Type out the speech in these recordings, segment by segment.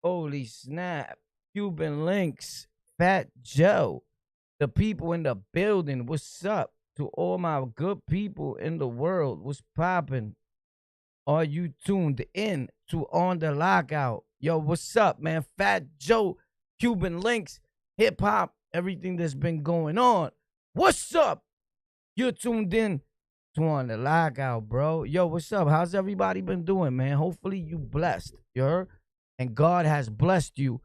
Holy snap. Cuban Links, Fat Joe, the people in the building. What's up to all my good people in the world? What's popping? Are you tuned in to On the Lockout? Yo, what's up, man? Fat Joe, Cuban Links, hip hop, everything that's been going on. What's up? You're tuned in to On the Lockout, bro. Yo, what's up? How's everybody been doing, man? Hopefully you blessed, you heard? And God has blessed you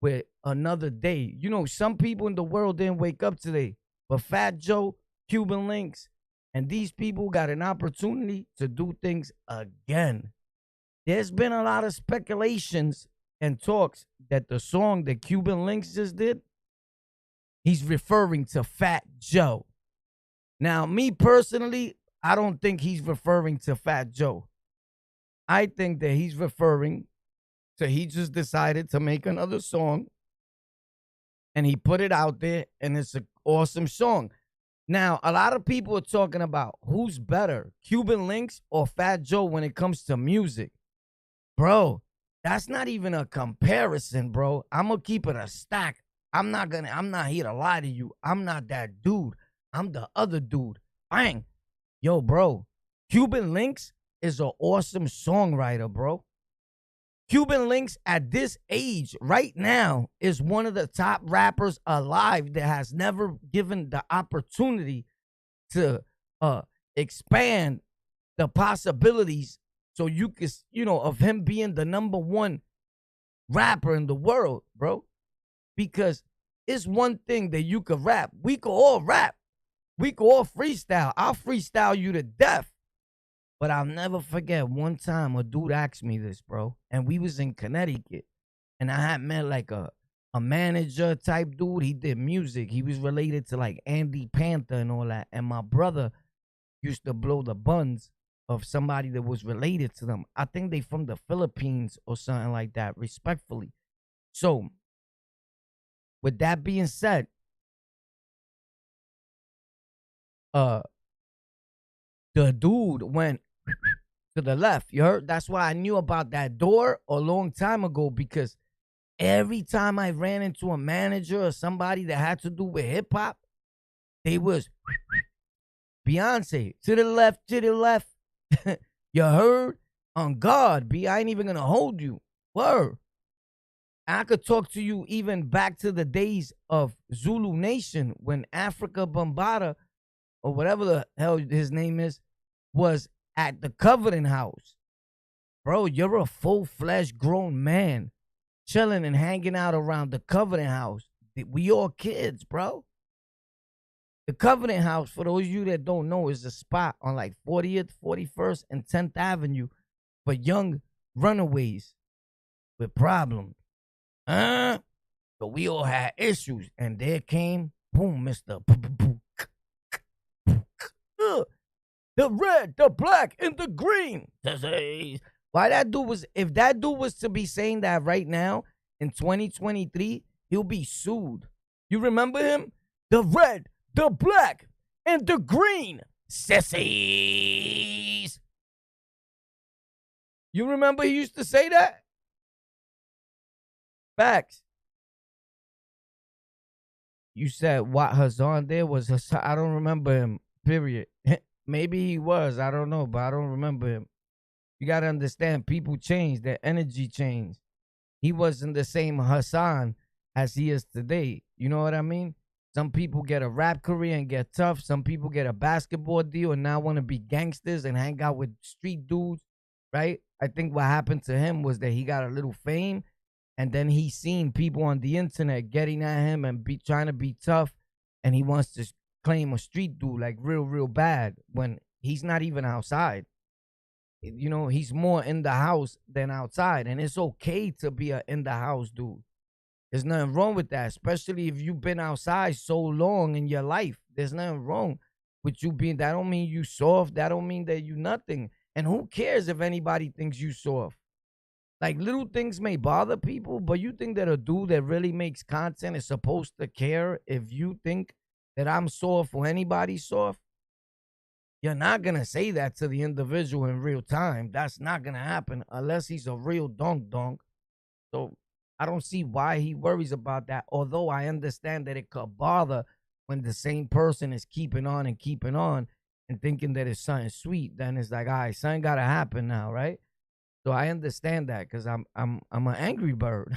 with another day. You know, some people in the world didn't wake up today, but Fat Joe, Cuban Links, and these people got an opportunity to do things again. There's been a lot of speculations and talks that the song that Cuban Links just did, he's referring to Fat Joe. Now, me personally, I don't think he's referring to Fat Joe. I think that he's referring to he just decided to make another song and he put it out there and it's an awesome song. Now, a lot of people are talking about who's better, Cuban Links or Fat Joe when it comes to music. Bro, that's not even a comparison, bro. I'm going to keep it a stack. I'm not here to lie to you. I'm not that dude. I'm the other dude. Bang. Yo, bro, Cuban Links is an awesome songwriter, bro. Cuban Links at this age right now is one of the top rappers alive that has never given the opportunity to expand the possibilities so you could, of him being the number one rapper in the world, bro. Because it's one thing that you could rap. We could all rap. We could all freestyle. I'll freestyle you to death. But I'll never forget one time a dude asked me this, bro. And we was in Connecticut. And I had met like a manager type dude. He did music. He was related to like Andy Panther and all that. And my brother used to blow the buns of somebody that was related to them. I think they from the Philippines or something like that, respectfully. So, with that being said, the dude went to the left. You heard? That's why I knew about that door a long time ago, because every time I ran into a manager or somebody that had to do with hip hop, they was Beyonce to the left, to the left. You heard? On God, B, I ain't even gonna hold you. Word. I could talk to you even back to the days of Zulu Nation when Africa Bambaataa, or whatever the hell his name is, was at the Covenant House. Bro, you're a full-fledged grown man chilling and hanging out around the Covenant House. We all kids, bro. The Covenant House, for those of you that don't know, is a spot on like 40th, 41st, and 10th Avenue for young runaways with problems. So we all had issues. And there came, boom, Mr. The red, the black, and the green. Why that dude was, if that dude was to be saying that right now in 2023, he'll be sued. You remember him? The red, the black, and the green. Sissies. You remember he used to say that? Facts. You said what Hazan there was Hassan. I don't remember him, period. Maybe he was. I don't know, but I don't remember him. You got to understand, people change. Their energy changed. He wasn't the same Hassan as he is today. You know what I mean? Some people get a rap career and get tough. Some people get a basketball deal and now want to be gangsters and hang out with street dudes, right? I think what happened to him was that he got a little fame, and then he seen people on the internet getting at him and trying to be tough, and he wants to claim a street dude like real bad when he's not even outside. You know, he's more in the house than outside, and it's okay to be a in the house dude. There's nothing wrong with that, especially if you've been outside so long in your life. There's nothing wrong with you being, that don't mean you soft. That don't mean that you nothing. And who cares if anybody thinks you soft? Like, little things may bother people, but you think that a dude that really makes content is supposed to care if you think that I'm soft or anybody's soft? You're not going to say that to the individual in real time. That's not going to happen unless he's a real donk. So I don't see why he worries about that. Although I understand that it could bother when the same person is keeping on and thinking that it's something sweet. Then it's like, all right, something gotta happen now, right? So I understand that because I'm an angry bird.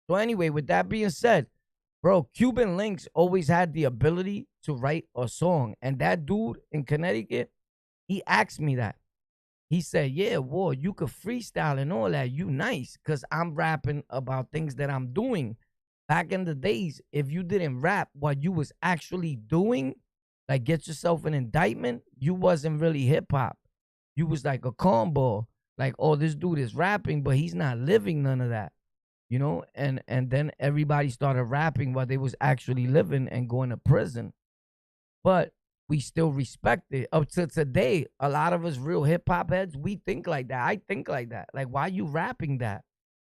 So anyway, with that being said, bro, Cuban Links always had the ability to write a song. And that dude in Connecticut, he asked me that. He said, yeah, whoa, you could freestyle and all that. You nice. Because I'm rapping about things that I'm doing. Back in the days, if you didn't rap what you was actually doing, like get yourself an indictment, you wasn't really hip hop. You was like a cornball. Like, oh, this dude is rapping, but he's not living none of that. You know, and then everybody started rapping while they was actually living and going to prison. But we still respect it. Up to today, a lot of us real hip hop heads, we think like that. I think like that. Like, why you rapping that?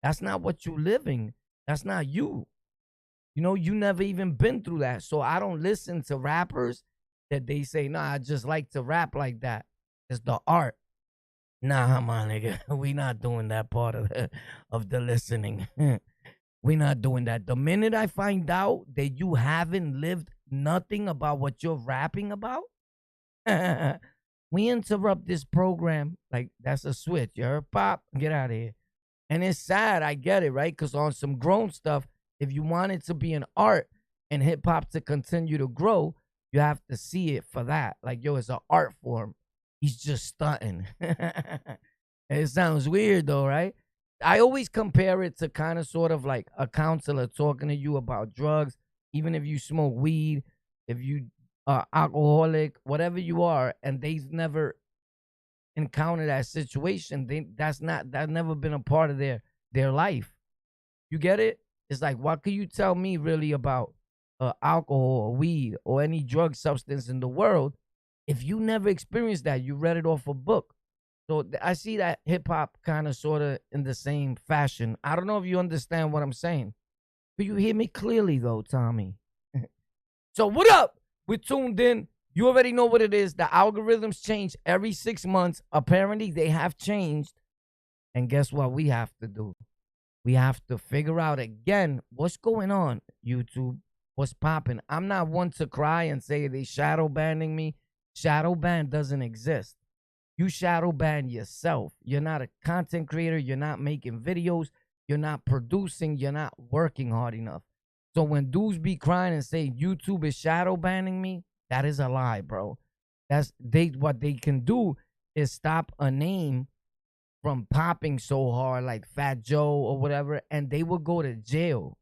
That's not what you living. That's not you. You know, you never even been through that. So I don't listen to rappers that they say, nah, I just like to rap like that. It's the art. Nah, my nigga, we not doing that part of the listening. We not doing that. The minute I find out that you haven't lived nothing about what you're rapping about, we interrupt this program. Like, that's a switch. You heard? Pop, get out of here. And it's sad, I get it, right? Because on some grown stuff, if you want it to be an art and hip-hop to continue to grow, you have to see it for that. Like, yo, it's an art form. He's just stunting. It sounds weird though, right? I always compare it to kind of sort of like a counselor talking to you about drugs. Even if you smoke weed, if you are alcoholic, whatever you are, and they've never encountered that situation, that's never been a part of their life. You get it? It's like, what can you tell me really about alcohol or weed or any drug substance in the world if you never experienced that? You read it off a book. So I see that hip hop kind of sort of in the same fashion. I don't know if you understand what I'm saying. But you hear me clearly though, Tommy. So what up? We're tuned in. You already know what it is. The algorithms change every 6 months. Apparently they have changed. And guess what we have to do? We have to figure out again what's going on, YouTube. What's popping? I'm not one to cry and say they shadow banning me. Shadow ban doesn't exist. You shadow ban yourself. You're not a content creator. You're not making videos. You're not producing. You're not working hard enough. So when dudes be crying and say YouTube is shadow banning me, that is a lie, bro. What they can do is stop a name from popping so hard like Fat Joe or whatever, and they will go to jail.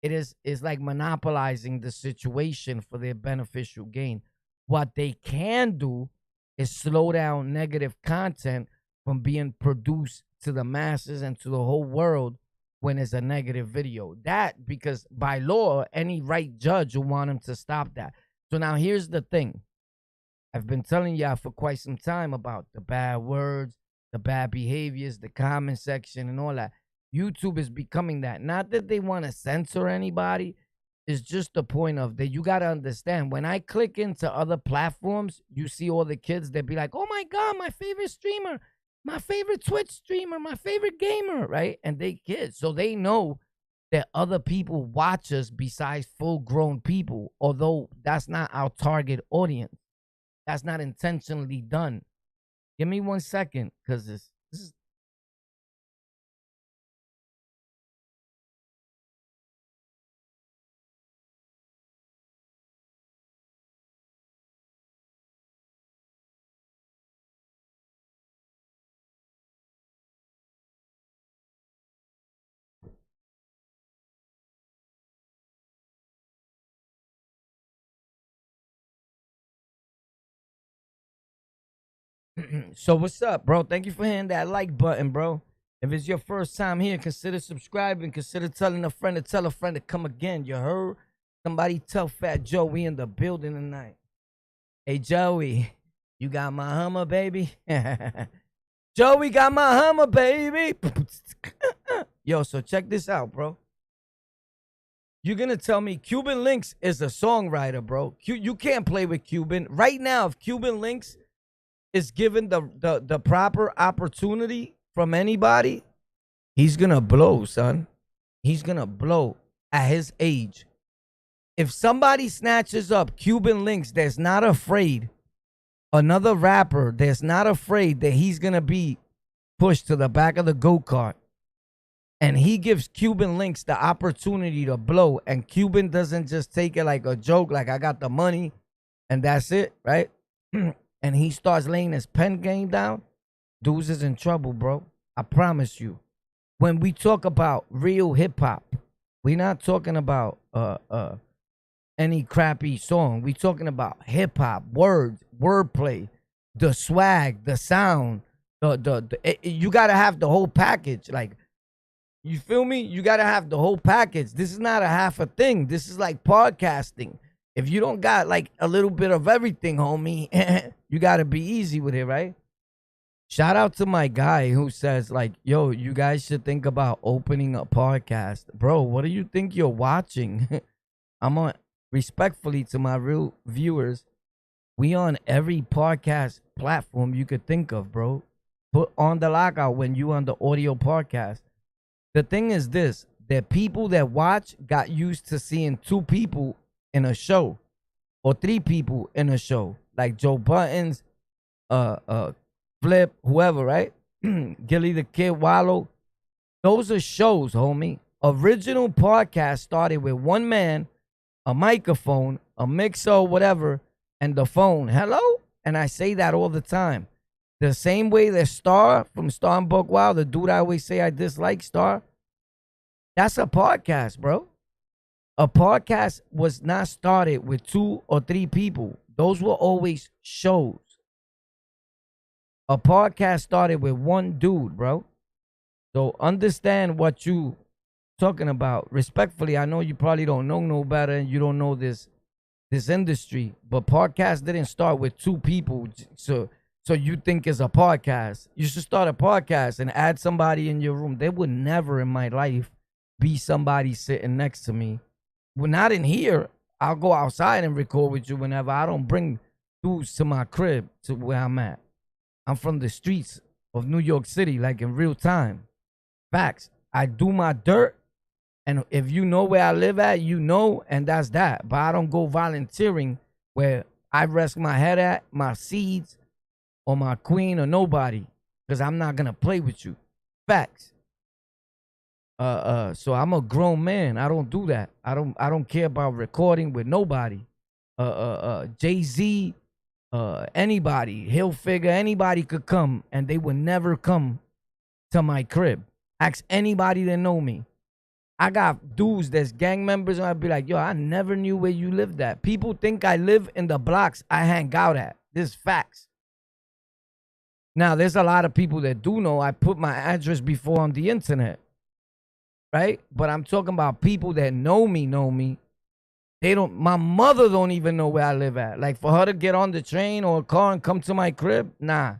It's like monopolizing the situation for their beneficial gain. What they can do is slow down negative content from being produced to the masses and to the whole world when it's a negative video. That, because by law, any right judge will want them to stop that. So now here's the thing. I've been telling y'all for quite some time about the bad words, the bad behaviors, the comment section and all that. YouTube is becoming that. Not that they want to censor anybody. It's just the point of that you got to understand. When I click into other platforms, you see all the kids that be like, oh my God, my favorite streamer, my favorite Twitch streamer, my favorite gamer, right? And they kids. So they know that other people watch us besides full-grown people, although that's not our target audience. That's not intentionally done. Give me 1 second, because this is... So what's up, bro? Thank you for hitting that like button, bro. If it's your first time here, consider subscribing. Consider telling a friend to tell a friend to come again. You heard? Somebody tell Fat Joe we in the building tonight. Hey, Joey, you got my Hummer, baby? Joey got my Hummer, baby. Yo, so check this out, bro. You're going to tell me Cuban Links is a songwriter, bro. You can't play with Cuban. Right now, if Cuban Links is given the proper opportunity from anybody, He's gonna blow, son. He's gonna blow at his age. If somebody snatches up Cuban Links that's not afraid, another rapper that's not afraid that he's gonna be pushed to the back of the go-kart, and he gives Cuban Links the opportunity to blow, and Cuban doesn't just take it like a joke, like I got the money and that's it, right? And he starts laying his pen game down, dudes is in trouble, bro. I promise you. When we talk about real hip hop, we're not talking about any crappy song. We talking about hip hop, words, wordplay, the swag, the sound, you gotta have the whole package. Like, you feel me? You gotta have the whole package. This is not a half a thing. This is like podcasting. If you don't got like a little bit of everything, homie, you gotta be easy with it, right? Shout out to my guy who says, like, yo, you guys should think about opening a podcast. Bro, what do you think you're watching? I'm on, respectfully to my real viewers, we on every podcast platform you could think of, bro. Put on the lockout when you on the audio podcast. The thing is this, that people that watch got used to seeing 2 people in a show or 3 people in a show, like Joe Buttons, Flip, whoever, right? Gilly the Kid, Wallow. Those are shows, homie. Original podcast started with 1 man, a microphone, a mixer, whatever, and the phone. Hello? And I say that all the time. The same way that Star from Star and Buck Wild, the dude I always say I dislike, Star, that's a podcast, bro. A podcast was not started with 2 or 3 people. Those were always shows. A podcast started with 1 dude, bro. So understand what you talking about. Respectfully, I know you probably don't know no better and you don't know this industry, but podcast didn't start with 2 people. So you think it's a podcast. You should start a podcast and add somebody in your room. There would never in my life be somebody sitting next to me. Well, not in here. I'll go outside and record with you whenever. I don't bring dudes to my crib to where I'm at. I'm from the streets of New York City, like in real time. Facts. I do my dirt, and if you know where I live at, you know, and that's that. But I don't go volunteering where I rest my head at, my seeds, or my queen, or nobody, because I'm not gonna play with you. Facts. So I'm a grown man. I don't do that. I don't care about recording with nobody. Jay-Z, anybody, Hill Figure, anybody could come, and they would never come to my crib. Ask anybody that know me. I got dudes that's gang members, and I'd be like, yo, I never knew where you lived at. People think I live in the blocks I hang out at. This is facts. Now, there's a lot of people that do know I put my address before on the internet, right? But I'm talking about people that know me. They don't, my mother don't even know where I live at. Like, for her to get on the train or a car and come to my crib, nah.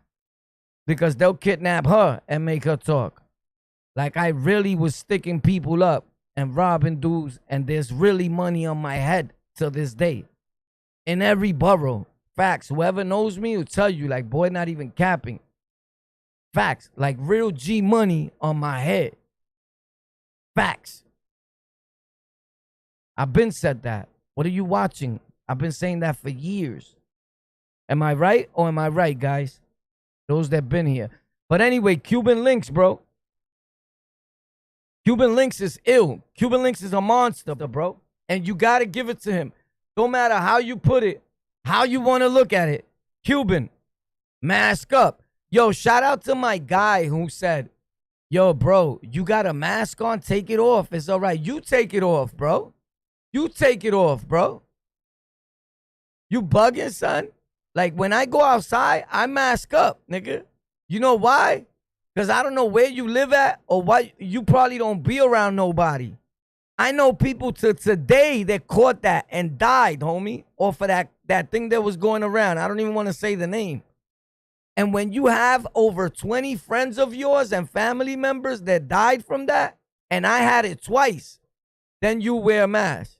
Because they'll kidnap her and make her talk. Like, I really was sticking people up and robbing dudes, and there's really money on my head to this day. In every borough. Facts. Whoever knows me will tell you, like, boy, not even capping. Facts. Like, real G money on my head. Facts. I've been said that. What are you watching? I've been saying that for years. Am I right or am I right, guys? Those that been here. But anyway, Cuban Links, bro. Cuban Links is ill. Cuban Links is a monster, bro. And you got to give it to him. No matter how you put it, how you want to look at it. Cuban, mask up. Yo, shout out to my guy who said, yo, bro, you got a mask on? Take it off. It's all right. You take it off, bro. You take it off, bro. You bugging, son? Like, when I go outside, I mask up, nigga. You know why? Because I don't know where you live at or why you probably don't be around nobody. I know people to today that caught that and died, homie, off of that thing that was going around. I don't even want to say the name. And when you have over 20 friends of yours and family members that died from that, and I had it twice, then you wear a mask.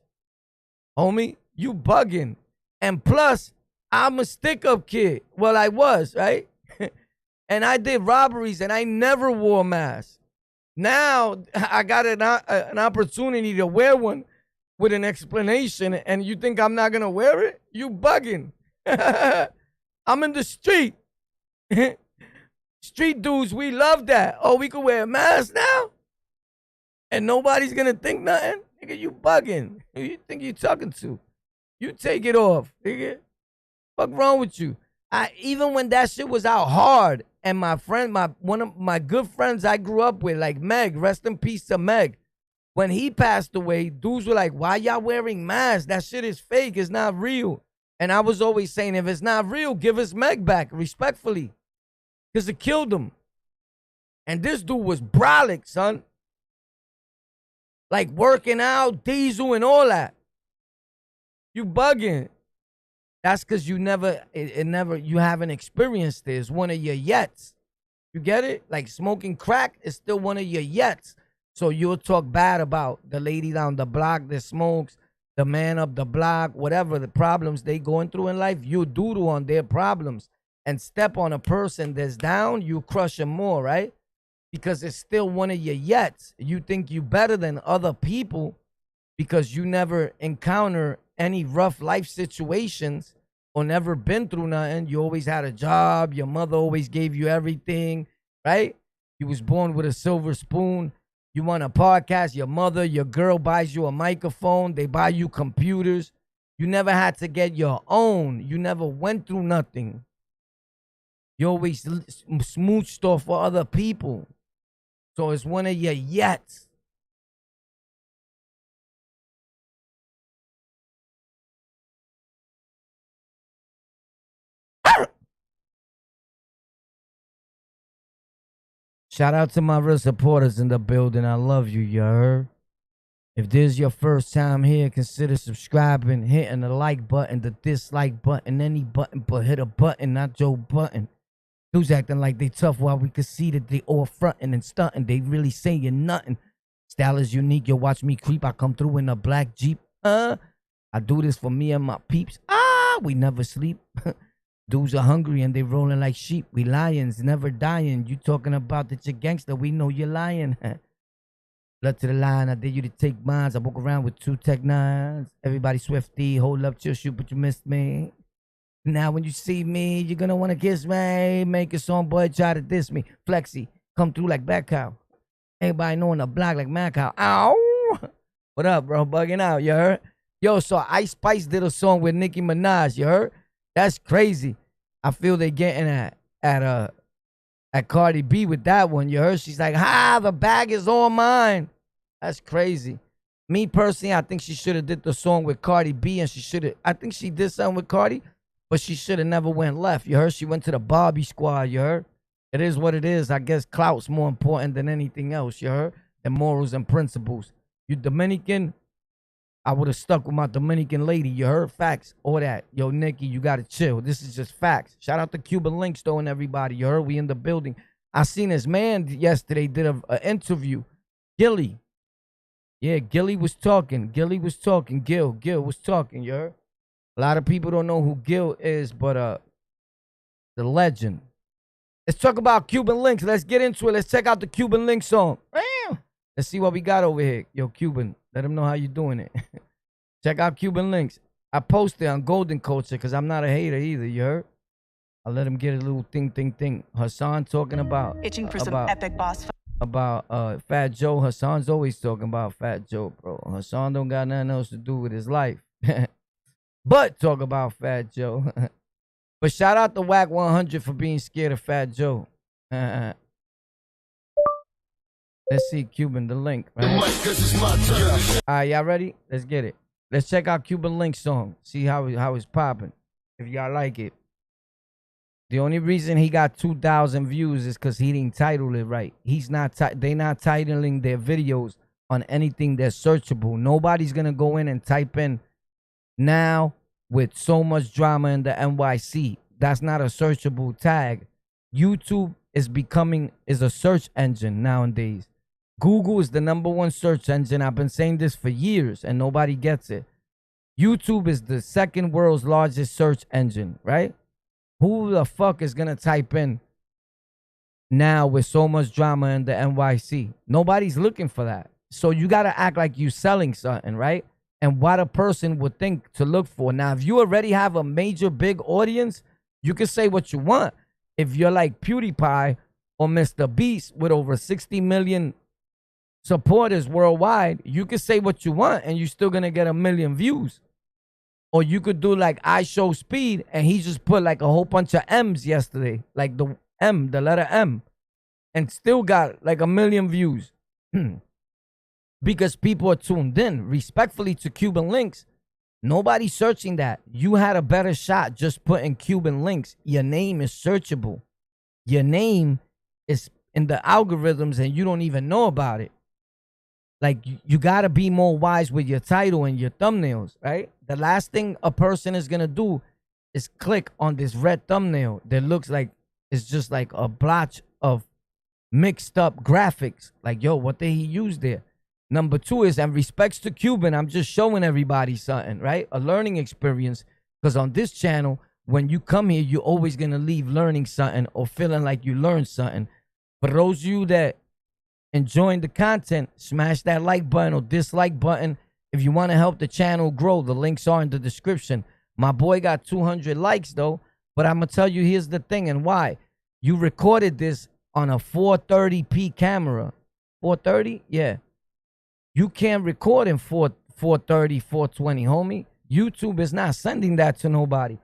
Homie, you bugging. And plus, I'm a stick-up kid. Well, I was, right? And I did robberies, and I never wore a mask. Now I got an opportunity to wear one with an explanation, and you think I'm not gonna wear it? You bugging. I'm in the street. Street dudes, we love that. Oh, we can wear a mask now? And nobody's gonna think nothing? Nigga, you bugging. Who you think you talking to? You take it off, nigga. Fuck wrong with you? Even when that shit was out hard, and my friend, one of my good friends I grew up with, like Meg, rest in peace to Meg. When he passed away, dudes were like, why y'all wearing masks? That shit is fake. It's not real. And I was always saying, if it's not real, give us Meg back, respectfully. Because it killed him. And this dude was brolic, son. Like working out, diesel, and all that. You bugging. That's because you you haven't experienced it. It's one of your yets. You get it? Like smoking crack is still one of your yets. So you'll talk bad about the lady down the block that smokes, the man up the block, whatever the problems they going through in life, you doodle on their problems and step on a person that's down, you crush them more, right? Because it's still one of your yets. You think you better than other people because you never encounter any rough life situations or never been through nothing. You always had a job. Your mother always gave you everything, right? You was born with a silver spoon. You want a podcast, your mother, your girl buys you a microphone. They buy you computers. You never had to get your own. You never went through nothing. You always smooched off for other people. So it's one of your yets. Shout out to my real supporters in the building. I love you, you heard? If this is your first time here, consider subscribing, hitting the like button, the dislike button, any button, but hit a button, not Joe Button. Dudes acting like they tough while we can see that they all fronting and stunting. They really saying nothing. Style is unique. You watch me creep. I come through in a black Jeep. I do this for me and my peeps. We never sleep. Dudes are hungry and they rolling like sheep. We lions, never dying. You talking about that you're gangster. We know you're lying. Blood to the line. I dare you to take mines. I walk around with 2 Tech 9s. Everybody swifty. Hold up, chill, shoot, but you missed me. Now when you see me, you're gonna wanna kiss me. Make a song, boy, try to diss me. Flexi, come through like back cow. Everybody knowing the block like mad cow. Ow! What up, bro? Bugging out, you heard? Yo, so Ice Spice did a song with Nicki Minaj, you heard? That's crazy. I feel they getting at Cardi B with that one, you heard? She's like, the bag is all mine. That's crazy. Me personally, I think she should have did the song with Cardi B, and I think she did something with Cardi, but she should have never went left. You heard? She went to the Barbie squad. You heard? It is what it is. I guess clout's more important than anything else. You heard? Than morals and principles. You Dominican, I would have stuck with my Dominican lady. You heard? Facts. All that. Yo, Nikki, you got to chill. This is just facts. Shout out to Cuban Links, though, and everybody. You heard? We in the building. I seen this man yesterday did an interview. Gilly. Yeah, Gilly was talking. Gil was talking. You heard? A lot of people don't know who Gil is, but the legend. Let's talk about Cuban Links. Let's get into it. Let's check out the Cuban Links song. Let's see what we got over here. Yo, Cuban, let them know how you doing it. Check out Cuban Links. I posted on Golden Culture because I'm not a hater either, you heard? I'll let him get a little thing. Hassan talking about... Itching for some epic boss... About Fat Joe. Hassan's always talking about Fat Joe, bro. Hassan don't got nothing else to do with his life. But talk about Fat Joe. But shout out to Whack 100 for being scared of Fat Joe. Let's see Cuban, the link. Right? All right, y'all ready? Let's get it. Let's check out Cuban Link song. See how it's popping. If y'all like it. The only reason he got 2,000 views is because he didn't title it right. They not titling their videos on anything that's searchable. Nobody's gonna go in and type in now with so much drama in the NYC. That's not a searchable tag. YouTube is a search engine nowadays. Google is the #1 search engine. I've been saying this for years and nobody gets it. YouTube is the second world's largest search engine, right? Who the fuck is gonna type in now with so much drama in the NYC. Nobody's looking for that. So you got to act like you selling something, right? And what a person would think to look for. Now, if you already have a major big audience, you can say what you want. If you're like PewDiePie or Mr. Beast with over 60 million supporters worldwide, you can say what you want and you're still going to get 1 million views. Or you could do like I Show Speed and he just put like a whole bunch of M's yesterday. Like the M, the letter M. And still got like 1 million views. Because people are tuned in. Respectfully to Cuban Links, nobody's searching that. You had a better shot just putting Cuban Links. Your name is searchable. Your name is in the algorithms and you don't even know about it. Like, you got to be more wise with your title and your thumbnails, right? The last thing a person is going to do is click on this red thumbnail that looks like it's just like a blotch of mixed up graphics. Like, yo, what did he use there? Number two is, and respects to Cuban, I'm just showing everybody something, right? A learning experience. Because on this channel, when you come here, you're always going to leave learning something or feeling like you learned something. For those of you that enjoying the content, smash that like button or dislike button. If you want to help the channel grow, the links are in the description. My boy got 200 likes though, but I'm going to tell you, here's the thing and why. You recorded this on a 430p camera. 430? Yeah. You can't record in 430, 420, homie. YouTube is not sending that to nobody.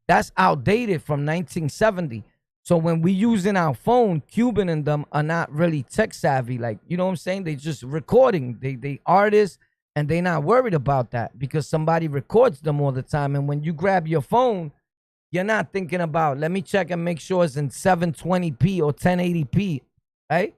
That's outdated from 1970. So when we using our phone, Cuban and them are not really tech savvy. Like, you know what I'm saying? They just recording. They artists and they not worried about that because somebody records them all the time. And when you grab your phone, you're not thinking about, let me check and make sure it's in 720p or 1080p, right?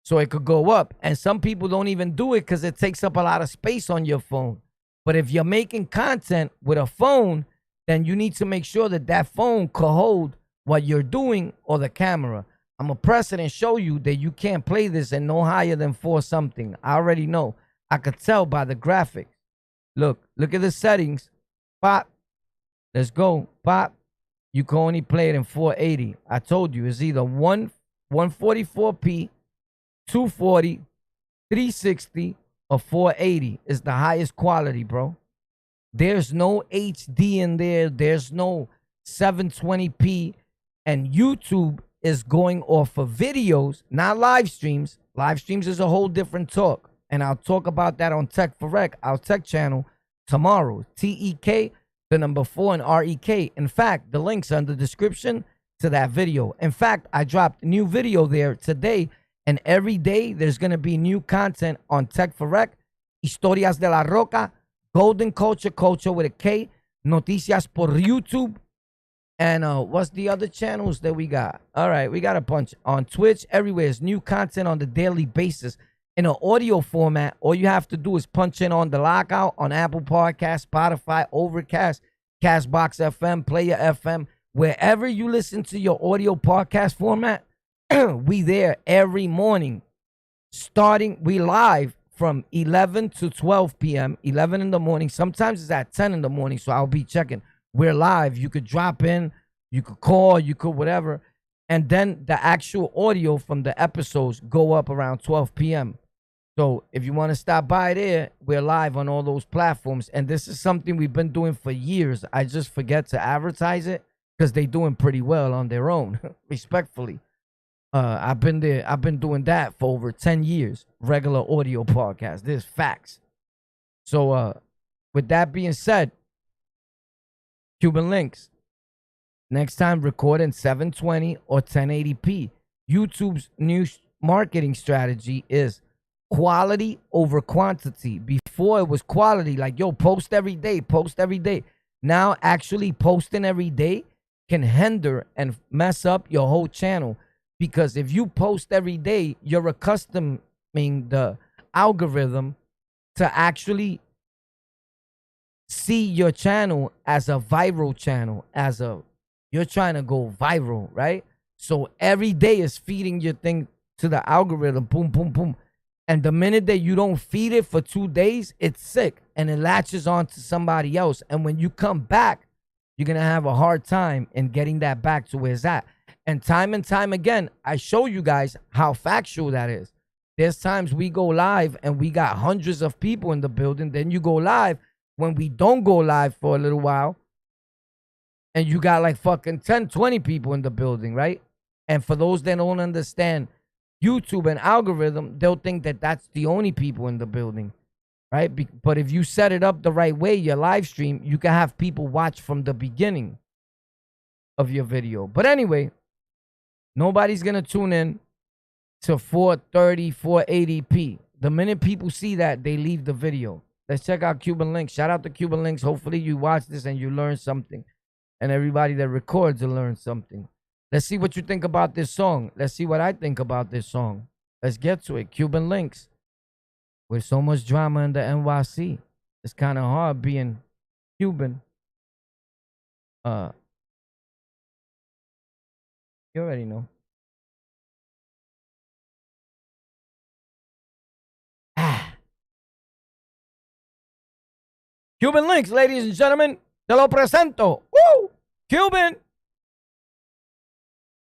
So it could go up. And some people don't even do it because it takes up a lot of space on your phone. But if you're making content with a phone, then you need to make sure that that phone could hold what you're doing or the camera. I'm going to press it and show you that you can't play this and no higher than 4 something. I already know. I could tell by the graphics. Look at the settings. Pop. Let's go. Pop. You can only play it in 480. I told you it's either 144p, 240, 360, or 480 is the highest quality, bro. There's no HD in there. There's no 720p. And YouTube is going off of videos, not live streams. Live streams is a whole different talk. And I'll talk about that on Tech for Rec, our tech channel, tomorrow. TEK, the number 4, and REK. In fact, the links are in the description to that video. In fact, I dropped a new video there today. And every day there's going to be new content on Tech for Rec. Historias de la Roca, Golden Culture, culture with a K, Noticias por YouTube. And what's the other channels that we got? All right, we got a bunch on Twitch. Everywhere is new content on the daily basis in an audio format. All you have to do is punch in on the Lockout on Apple Podcasts, Spotify, Overcast, Castbox FM, Player FM. Wherever you listen to your audio podcast format, we there every morning. We live from 11 to 12 p.m., 11 in the morning. Sometimes it's at 10 in the morning, so I'll be checking. We're live. You could drop in, you could call, you could whatever. And then the actual audio from the episodes go up around 12 p.m. So if you want to stop by there, we're live on all those platforms. And this is something we've been doing for years. I just forget to advertise it because they're doing pretty well on their own, respectfully. I've been doing that for over 10 years. Regular audio podcast. There's facts. So with that being said, Cuban Links. Next time, record in 720 or 1080p. YouTube's new marketing strategy is quality over quantity. Before it was quality, like, yo, post every day, post every day. Now, actually posting every day can hinder and mess up your whole channel. Because if you post every day, you're accustoming the algorithm to actually see your channel as a viral channel, you're trying to go viral, right? So every day is feeding your thing to the algorithm, boom, boom, boom. And the minute that you don't feed it for 2 days, it's sick and it latches on to somebody else. And when you come back, you're going to have a hard time in getting that back to where it's at. And time again, I show you guys how factual that is. There's times we go live and we got hundreds of people in the building. Then you go live when we don't go live for a little while. And you got like fucking 10, 20 people in the building, right? And for those that don't understand YouTube and algorithm, they'll think that that's the only people in the building, right? But if you set it up the right way, your live stream, you can have people watch from the beginning of your video. But anyway, nobody's going to tune in to 430, 480p. The minute people see that, they leave the video. Let's check out Cuban Links. Shout out to Cuban Links. Hopefully you watch this and you learn something. And everybody that records will learn something. Let's see what you think about this song. Let's see what I think about this song. Let's get to it. Cuban Links. With so much drama in the NYC, it's kind of hard being Cuban. You already know. Cuban Links, ladies and gentlemen. Te lo presento. Woo! Cuban.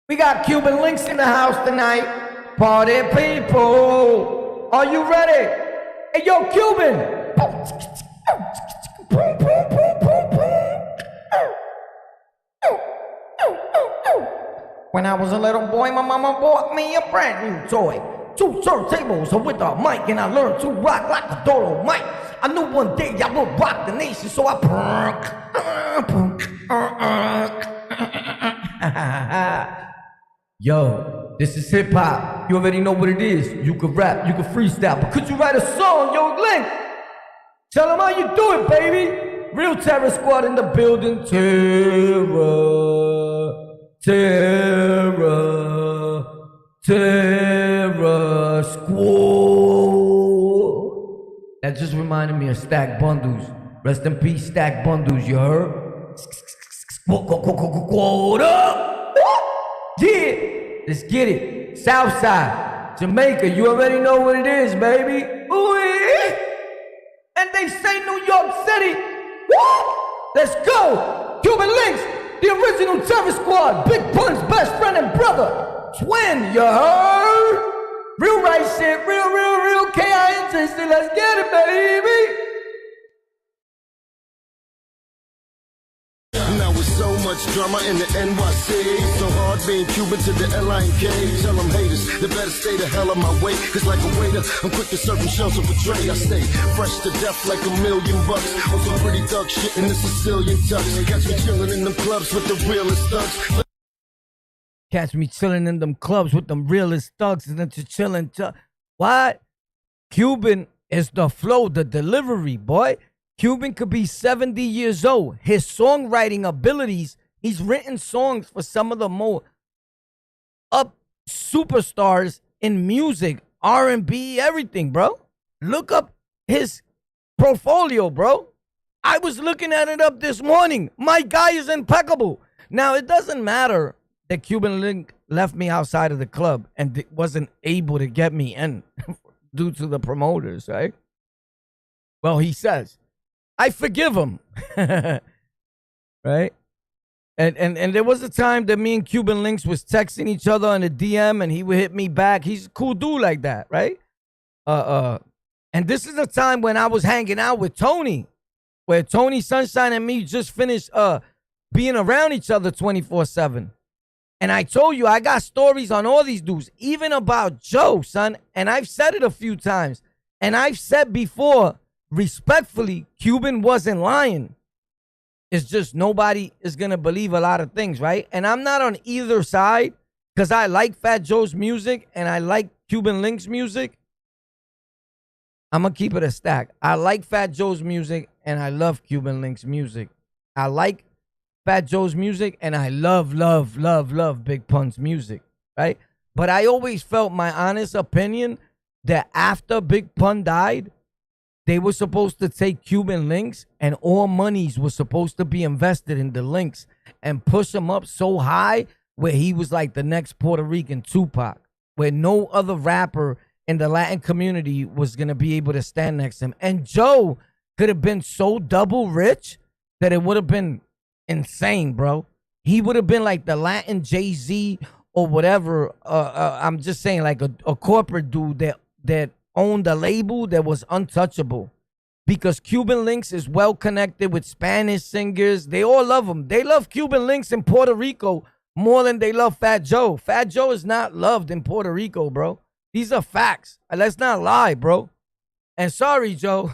We got Cuban Links in the house tonight. Party people. Are you ready? Hey, yo, Cuban. When I was a little boy, my mama bought me a brand new toy. 2 turntables with a mic, and I learned to rock like a Dolomite. I knew one day I would rock the nation, so I Yo, this is hip hop. You already know what it is. You can rap, you can freestyle, but could you write a song, yo, Link? Tell them how you do it, baby. Real Terror Squad in the building. Terror Squad. That just reminded me of Stack Bundles. Rest in peace, Stack Bundles, you heard? Squad up! Yeah! Let's get it. Southside, Jamaica, you already know what it is, baby. Ooh, and they say New York City. Woo! Let's go! Cuban Links, the original Terror Squad, Big Pun's best friend and brother. Twin, you heard? Real right shit, real K-I-N-T-C, let's get it, baby! Now with so much drama in the NYC, so hard being Cuban to the L-I-N-K. Tell them haters, they better stay the hell on my way. Cause like a waiter, I'm quick to serve them shells of betray. I stay fresh to death like $1,000,000 on some pretty thug shit in the Sicilian tux. Catch me chilling in them clubs with the realest thugs. Catch me chilling in them clubs with them realest thugs and then to chilling. What? Cuban is the flow, the delivery, boy. Cuban could be 70 years old. His songwriting abilities, he's written songs for some of the more up superstars in music, R&B, everything, bro. Look up his portfolio, bro. I was looking at it up this morning. My guy is impeccable. Now, it does't matter that Cuban Link left me outside of the club and wasn't able to get me in due to the promoters, right? Well, he says, I forgive him, right? And there was a time that me and Cuban Links was texting each other on the DM and he would hit me back. He's a cool dude like that, right? And this is a time when I was hanging out with Tony, where Tony Sunshine and me just finished being around each other 24/7. And I told you, I got stories on all these dudes, even about Joe, son. And I've said it a few times. And I've said before, respectfully, Cuban wasn't lying. It's just nobody is going to believe a lot of things, right? And I'm not on either side because I like Fat Joe's music and I like Cuban Link's music. I'm going to keep it a stack. I like Fat Joe's music and I love Cuban Link's music. I like Fat Joe's music, and I love Big Pun's music, right? But I always felt, my honest opinion, that after Big Pun died, they were supposed to take Cuban Links, and all monies was supposed to be invested in the Links and push him up so high where he was like the next Puerto Rican Tupac, where no other rapper in the Latin community was going to be able to stand next to him. And Joe could have been so double rich that it would have been insane, bro. he would have been like the Latin Jay-Z or whatever. I'm just saying, like a corporate dude that owned a label that was untouchable. Because Cuban Links is well connected with Spanish singers. They all love him. They love Cuban Links in Puerto Rico more than they love Fat Joe. Fat Joe is not loved in Puerto Rico, bro. These are facts. Let's not lie, bro. And sorry, Joe,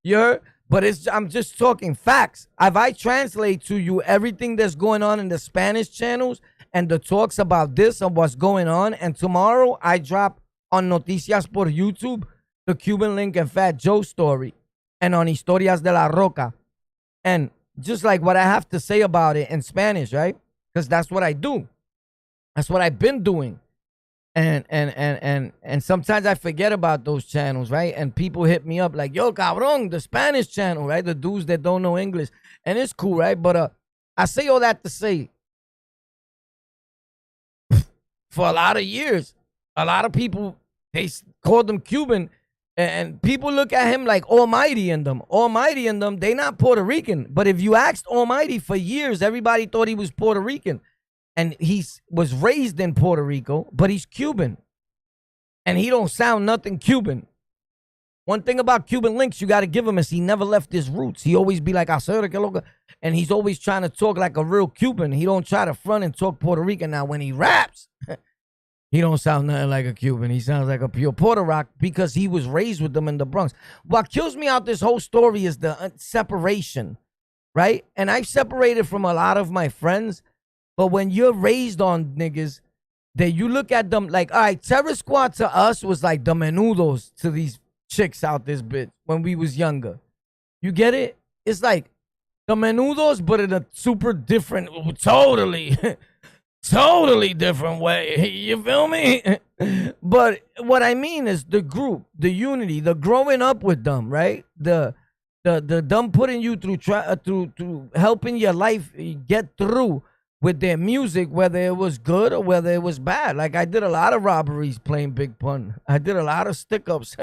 you heard? But I'm just talking facts. If I translate to you everything that's going on in the Spanish channels and the talks about this and what's going on, and tomorrow I drop on Noticias por YouTube the Cuban Link and Fat Joe story, and on Historias de la Roca, and just like what I have to say about it in Spanish, right? Because that's what I do. That's what I've been doing. And sometimes I forget about those channels, right? And people hit me up like, yo, cabrón, the Spanish channel, right? The dudes that don't know English. And it's cool, right? But I say all that to say, for a lot of years, a lot of people, they called him Cuban, and people look at him like Almighty in them. Almighty in them, they not Puerto Rican. But if you asked Almighty for years, everybody thought he was Puerto Rican. And he was raised in Puerto Rico, but he's Cuban. And he don't sound nothing Cuban. One thing about Cuban Links you got to give him is he never left his roots. He always be like, and he's always trying to talk like a real Cuban. He don't try to front and talk Puerto Rican. Now, when he raps, he don't sound nothing like a Cuban. He sounds like a pure Puerto Rock because he was raised with them in the Bronx. What kills me out this whole story is the separation, right? And I've separated from a lot of my friends. But when you're raised on niggas, that you look at them like, all right, Terror Squad to us was like the menudos to these chicks out this bitch when we was younger. You get it? It's like the menudos, but in a super different, totally different way. You feel me? But what I mean is the group, the unity, the growing up with them, right? The them putting you through helping your life get through with their music, whether it was good or whether it was bad. Like, I did a lot of robberies playing Big Pun. I did a lot of stick-ups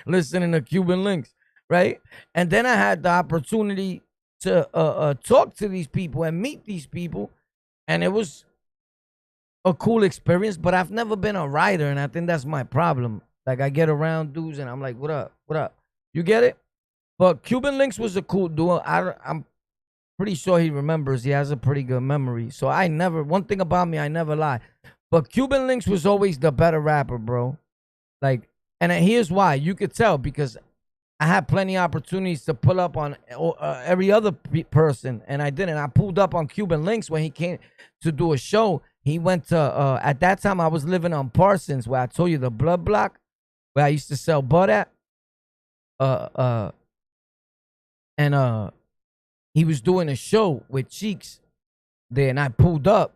listening to Cuban Links, right? And then I had the opportunity to talk to these people and meet these people, and it was a cool experience, but I've never been a writer, and I think that's my problem. Like, I get around dudes, and I'm like, what up? What up? You get it? But Cuban Links was a cool duo. I'm pretty sure he remembers. He has a pretty good memory. So one thing about me, I never lie. But Cuban Links was always the better rapper, bro. Like, and here's why. You could tell because I had plenty of opportunities to pull up on every other person, and I didn't. I pulled up on Cuban Links when he came to do a show. He went to, at that time, I was living on Parsons, where I told you the blood block, where I used to sell bud at. He was doing a show with Cheeks there, and I pulled up.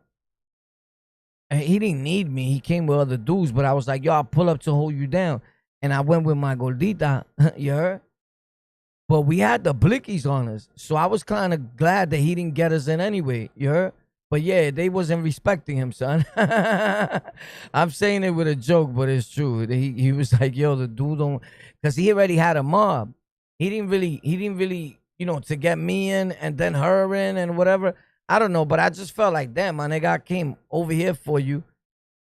And he didn't need me. He came with other dudes, but I was like, yo, I'll pull up to hold you down. And I went with my gordita, you heard? But we had the blickies on us, so I was kind of glad that he didn't get us in anyway, you heard? But yeah, they wasn't respecting him, son. I'm saying it with a joke, but it's true. He was like, yo, the dude don't, because he already had a mob. He didn't really, you know, to get me in and then her in and whatever. I don't know, but I just felt like, damn, my nigga, I came over here for you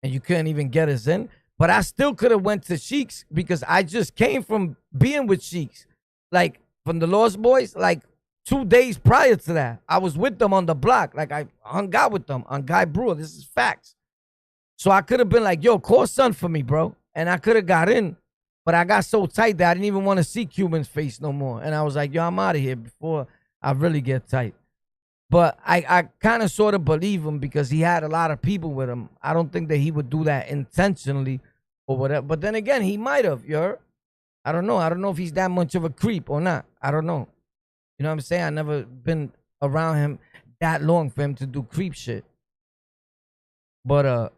and you couldn't even get us in. But I still could have went to Sheiks because I just came from being with Sheiks. Like, from the Lost Boys, like 2 days prior to that, I was with them on the block. Like, I hung out with them on Guy Brewer. This is facts. So I could have been like, yo, call Son for me, bro. And I could have got in. But I got so tight that I didn't even want to see Cuban's face no more. And I was like, yo, I'm out of here before I really get tight. But I kind of sort of believe him because he had a lot of people with him. I don't think that he would do that intentionally or whatever. But then again, he might have, you heard? I don't know. I don't know if he's that much of a creep or not. I don't know. You know what I'm saying? I never been around him that long for him to do creep shit. But,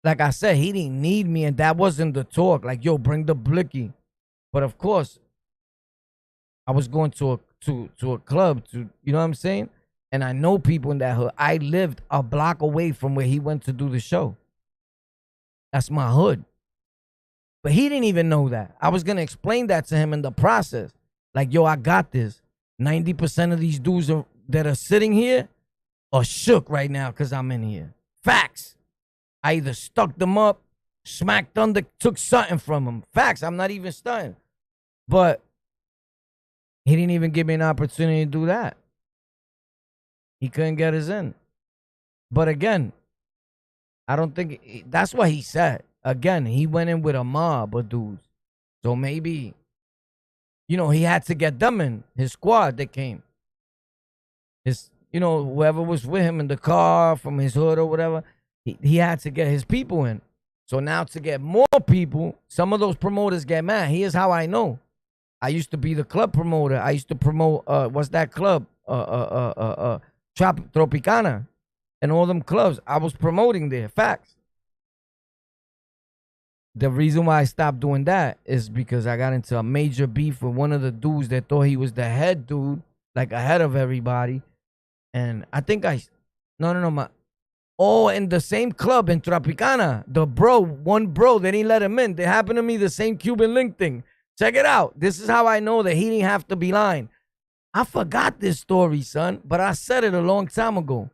like I said, he didn't need me, and that wasn't the talk. Like, yo, bring the blicky. But of course, I was going to a club to, you know what I'm saying? And I know people in that hood. I lived a block away from where he went to do the show. That's my hood. But he didn't even know that. I was gonna explain that to him in the process. Like, yo, I got this. 90% of these dudes that are sitting here are shook right now because I'm in here. Facts. I either stuck them up, smacked thunder, took something from them. Facts. I'm not even stunning. But he didn't even give me an opportunity to do that. He couldn't get us in. But again, I don't think that's what he said. Again, he went in with a mob of dudes. So maybe, he had to get them in. His squad that came. Whoever was with him in the car from his hood or whatever, he had to get his people in. So now to get more people, some of those promoters get mad. Here's how I know. I used to be the club promoter. I used to promote, what's that club? Tropicana. And all them clubs. I was promoting there. Facts. The reason why I stopped doing that is because I got into a major beef with one of the dudes that thought he was the head dude, like ahead of everybody. And I think in the same club in Tropicana, one bro, they didn't let him in. They happened to me the same Cuban link thing. Check it out. This is how I know that he didn't have to be lying. I forgot this story, son, but I said it a long time ago.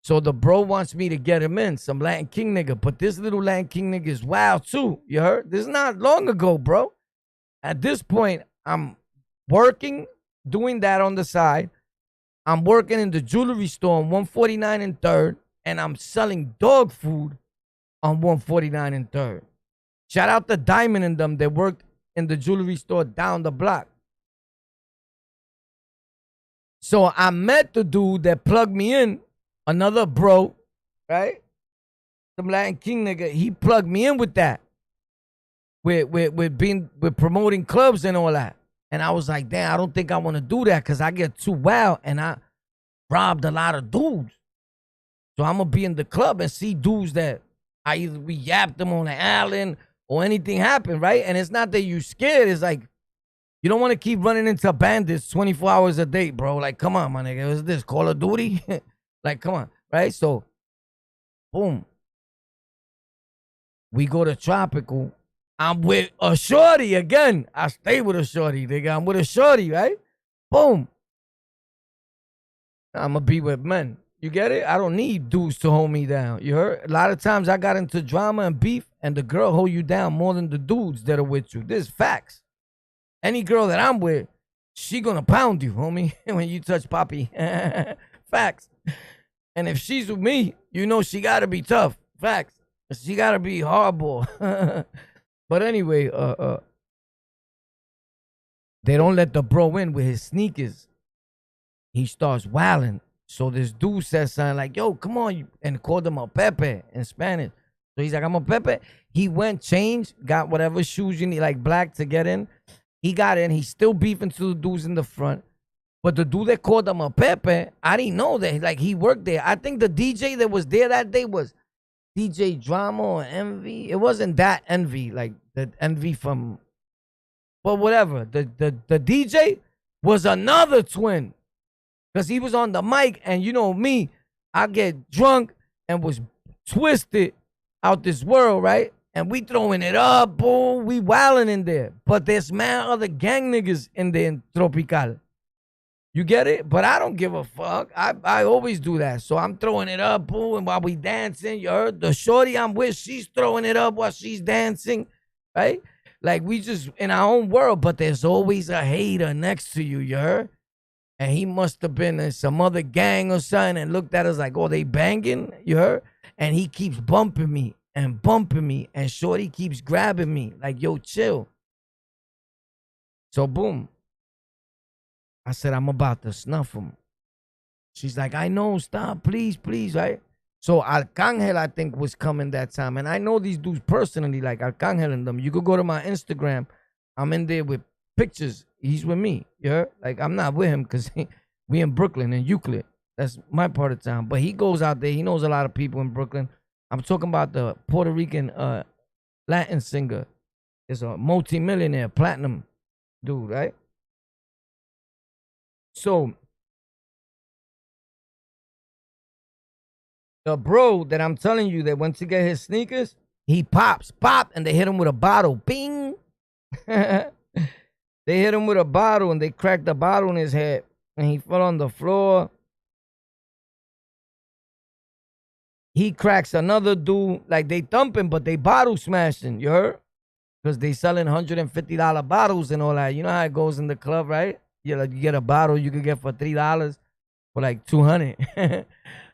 So the bro wants me to get him in, some Latin King nigga. But this little Latin King nigga is wild too. You heard? This is not long ago, bro. At this point, I'm working, doing that on the side. I'm working in the jewelry store on 149 and 3rd. And I'm selling dog food on 149 and 3rd. Shout out to Diamond and them that worked in the jewelry store down the block. So I met the dude that plugged me in. Another bro, right? Some Latin King nigga, he plugged me in with that. With promoting clubs and all that. And I was like, damn, I don't think I want to do that because I get too wild and I robbed a lot of dudes. So I'm going to be in the club and see dudes that we yapped them on the island or anything happened, right? And it's not that you scared. It's like, you don't want to keep running into bandits 24 hours a day, bro. Like, come on, my nigga. What's this, Call of Duty? Like, come on, right? So, boom. We go to Tropical. I'm with a shorty again. I stay with a shorty, nigga. I'm with a shorty, right? Boom. I'm going to be with men. You get it? I don't need dudes to hold me down. You heard? A lot of times I got into drama and beef, and the girl hold you down more than the dudes that are with you. This is facts. Any girl that I'm with, she going to pound you, homie, when you touch Poppy. Facts. And if she's with me, she got to be tough. Facts. She got to be hardball. But anyway, they don't let the bro in with his sneakers. He starts wilding. So this dude says something like, yo, come on, and called him a Pepe in Spanish. So he's like, I'm a Pepe. He went, changed, got whatever shoes you need, like black to get in. He got in. He's still beefing to the dudes in the front. But the dude that called him a Pepe, I didn't know that. Like, he worked there. I think the DJ that was there that day was DJ Drama or Envy. It wasn't that Envy, like the Envy from, but whatever. The DJ was another twin. Because he was on the mic, and you know me, I get drunk and was twisted out this world, right? And we throwing it up, boom, we wilding in there. But there's mad other gang niggas in there in Tropical. You get it? But I don't give a fuck. I always do that. So I'm throwing it up, boom, and while we dancing, you heard? The shorty I'm with, she's throwing it up while she's dancing, right? Like, we just in our own world, but there's always a hater next to you, you heard? And he must have been in some other gang or something and looked at us like, oh, they banging, you heard? And he keeps bumping me, and shorty keeps grabbing me like, yo, chill. So, boom. I said, I'm about to snuff him. She's like, I know, stop, please, right? So Arcangel, I think, was coming that time. And I know these dudes personally, like Arcangel and them. You could go to my Instagram. I'm in there with pictures. He's with me, you heard? Like, I'm not with him because we in Brooklyn, in Euclid. That's my part of town. But he goes out there. He knows a lot of people in Brooklyn. I'm talking about the Puerto Rican Latin singer. It's a multi-millionaire, platinum dude, right? So, the bro that I'm telling you that went to get his sneakers, he pop, and they hit him with a bottle. Bing! They hit him with a bottle and they cracked the bottle in his head and he fell on the floor. He cracks another dude. Like, they thumping, but they bottle smashing. You heard? Because they selling $150 bottles and all that. You know how it goes in the club, right? You get a bottle you could get for $3 for like $200.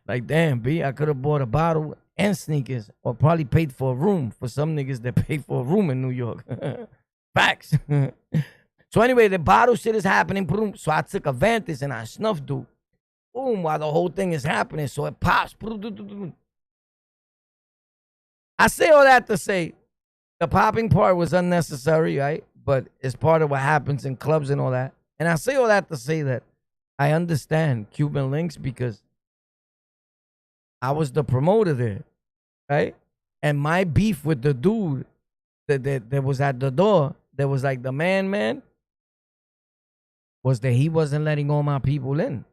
Like, damn, B, I could have bought a bottle and sneakers or probably paid for a room for some niggas that pay for a room in New York. Facts. So anyway, the bottle shit is happening. Boom. So I took advantage and I snuffed dude. Boom, while the whole thing is happening. So it pops. I say all that to say the popping part was unnecessary, right? But it's part of what happens in clubs and all that. And I say all that to say that I understand Cuban links because I was the promoter there, right? And my beef with the dude that was at the door, that was like the man, was that he wasn't letting all my people in.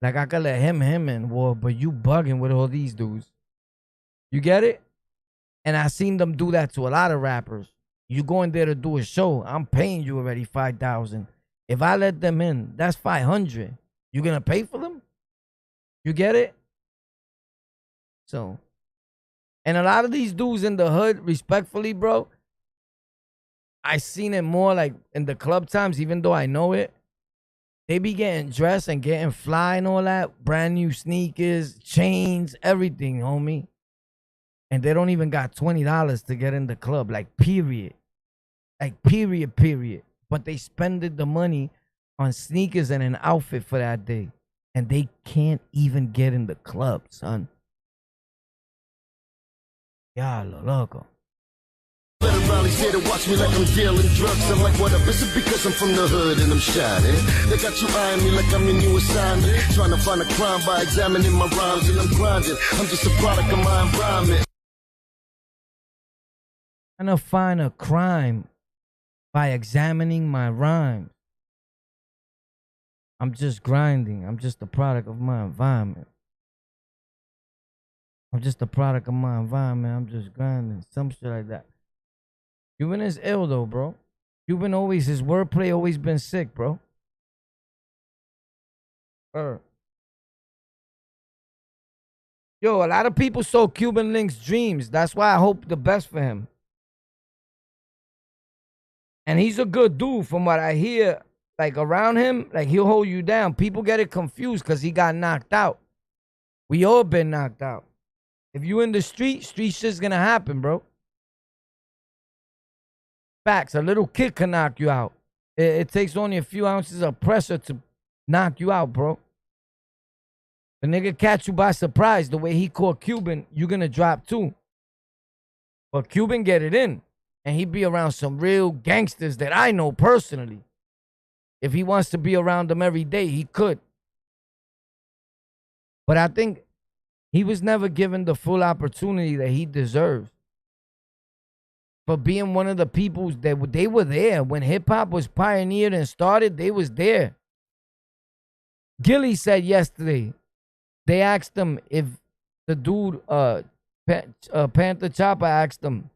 Like, I could let him in, well, but you bugging with all these dudes. You get it? And I seen them do that to a lot of rappers. You going there to do a show, I'm paying you already $5,000. If I let them in, that's $500. You gonna pay for them? You get it? So, and a lot of these dudes in the hood, respectfully, bro, I seen it more like in the club times, even though I know it. They be getting dressed and getting fly and all that. Brand new sneakers, chains, everything, homie. And they don't even got $20 to get in the club. Like, period. Like, period. But they spended the money on sneakers and an outfit for that day. And they can't even get in the club, son. Yalo, loco. Rallies here to watch me like I'm dealing drugs. I'm like, what up? Is it because I'm from the hood and I'm shining? They got you eyeing me like I'm your new assignment. Trying to find a crime by examining my rhymes and I'm grinding. I'm just a product of my environment. Trying to find a crime by examining my rhymes. I'm just grinding. I'm just a product of my environment. I'm just a product of my environment. I'm just grinding. Some shit like that. Cuban is ill though, bro. Cuban always, his wordplay always been sick, bro. Yo, a lot of people saw Cuban Link's dreams. That's why I hope the best for him. And he's a good dude from what I hear. Like, around him, like, he'll hold you down. People get it confused because he got knocked out. We all been knocked out. If you in the street shit's gonna happen, bro. Facts. A little kid can knock you out. It takes only a few ounces of pressure to knock you out, bro. The nigga catch you by surprise the way he caught Cuban, you're gonna drop too. But Cuban get it in. And he be around some real gangsters that I know personally. If he wants to be around them every day, he could. But I think he was never given the full opportunity that he deserves. For being one of the people that they were there. When hip-hop was pioneered and started, they was there. Gilly said yesterday, they asked him if the dude, Panther Chopper asked him,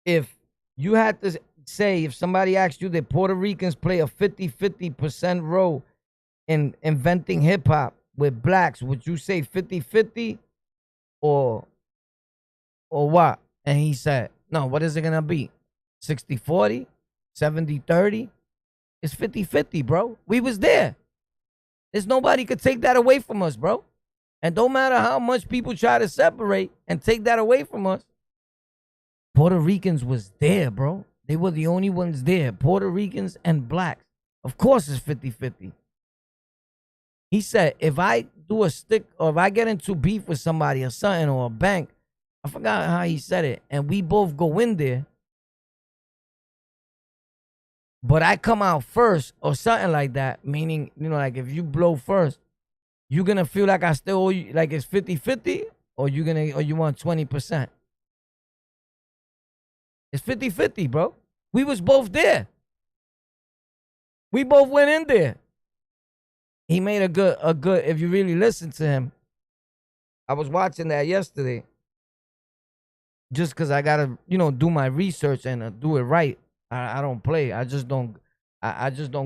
if you had to say, if somebody asked you that Puerto Ricans play a 50-50% role in inventing hip-hop with blacks, would you say 50-50 or what? And he said, no, what is it going to be? 60-40? 70-30? It's 50-50, bro. We was there. There's nobody could take that away from us, bro. And don't matter how much people try to separate and take that away from us, Puerto Ricans was there, bro. They were the only ones there. Puerto Ricans and blacks. Of course it's 50-50. He said, if I do a stick or if I get into beef with somebody or something or a bank, I forgot how he said it, and we both go in there, but I come out first or something like that, meaning, you know, like if you blow first, you gonna feel like I still owe you, like it's 50-50, or you want 20%? It's 50-50, bro. We was both there. We both went in there. He made a good, if you really listen to him. I was watching that yesterday. Just because I got to, do my research and do it right. I don't play. I just don't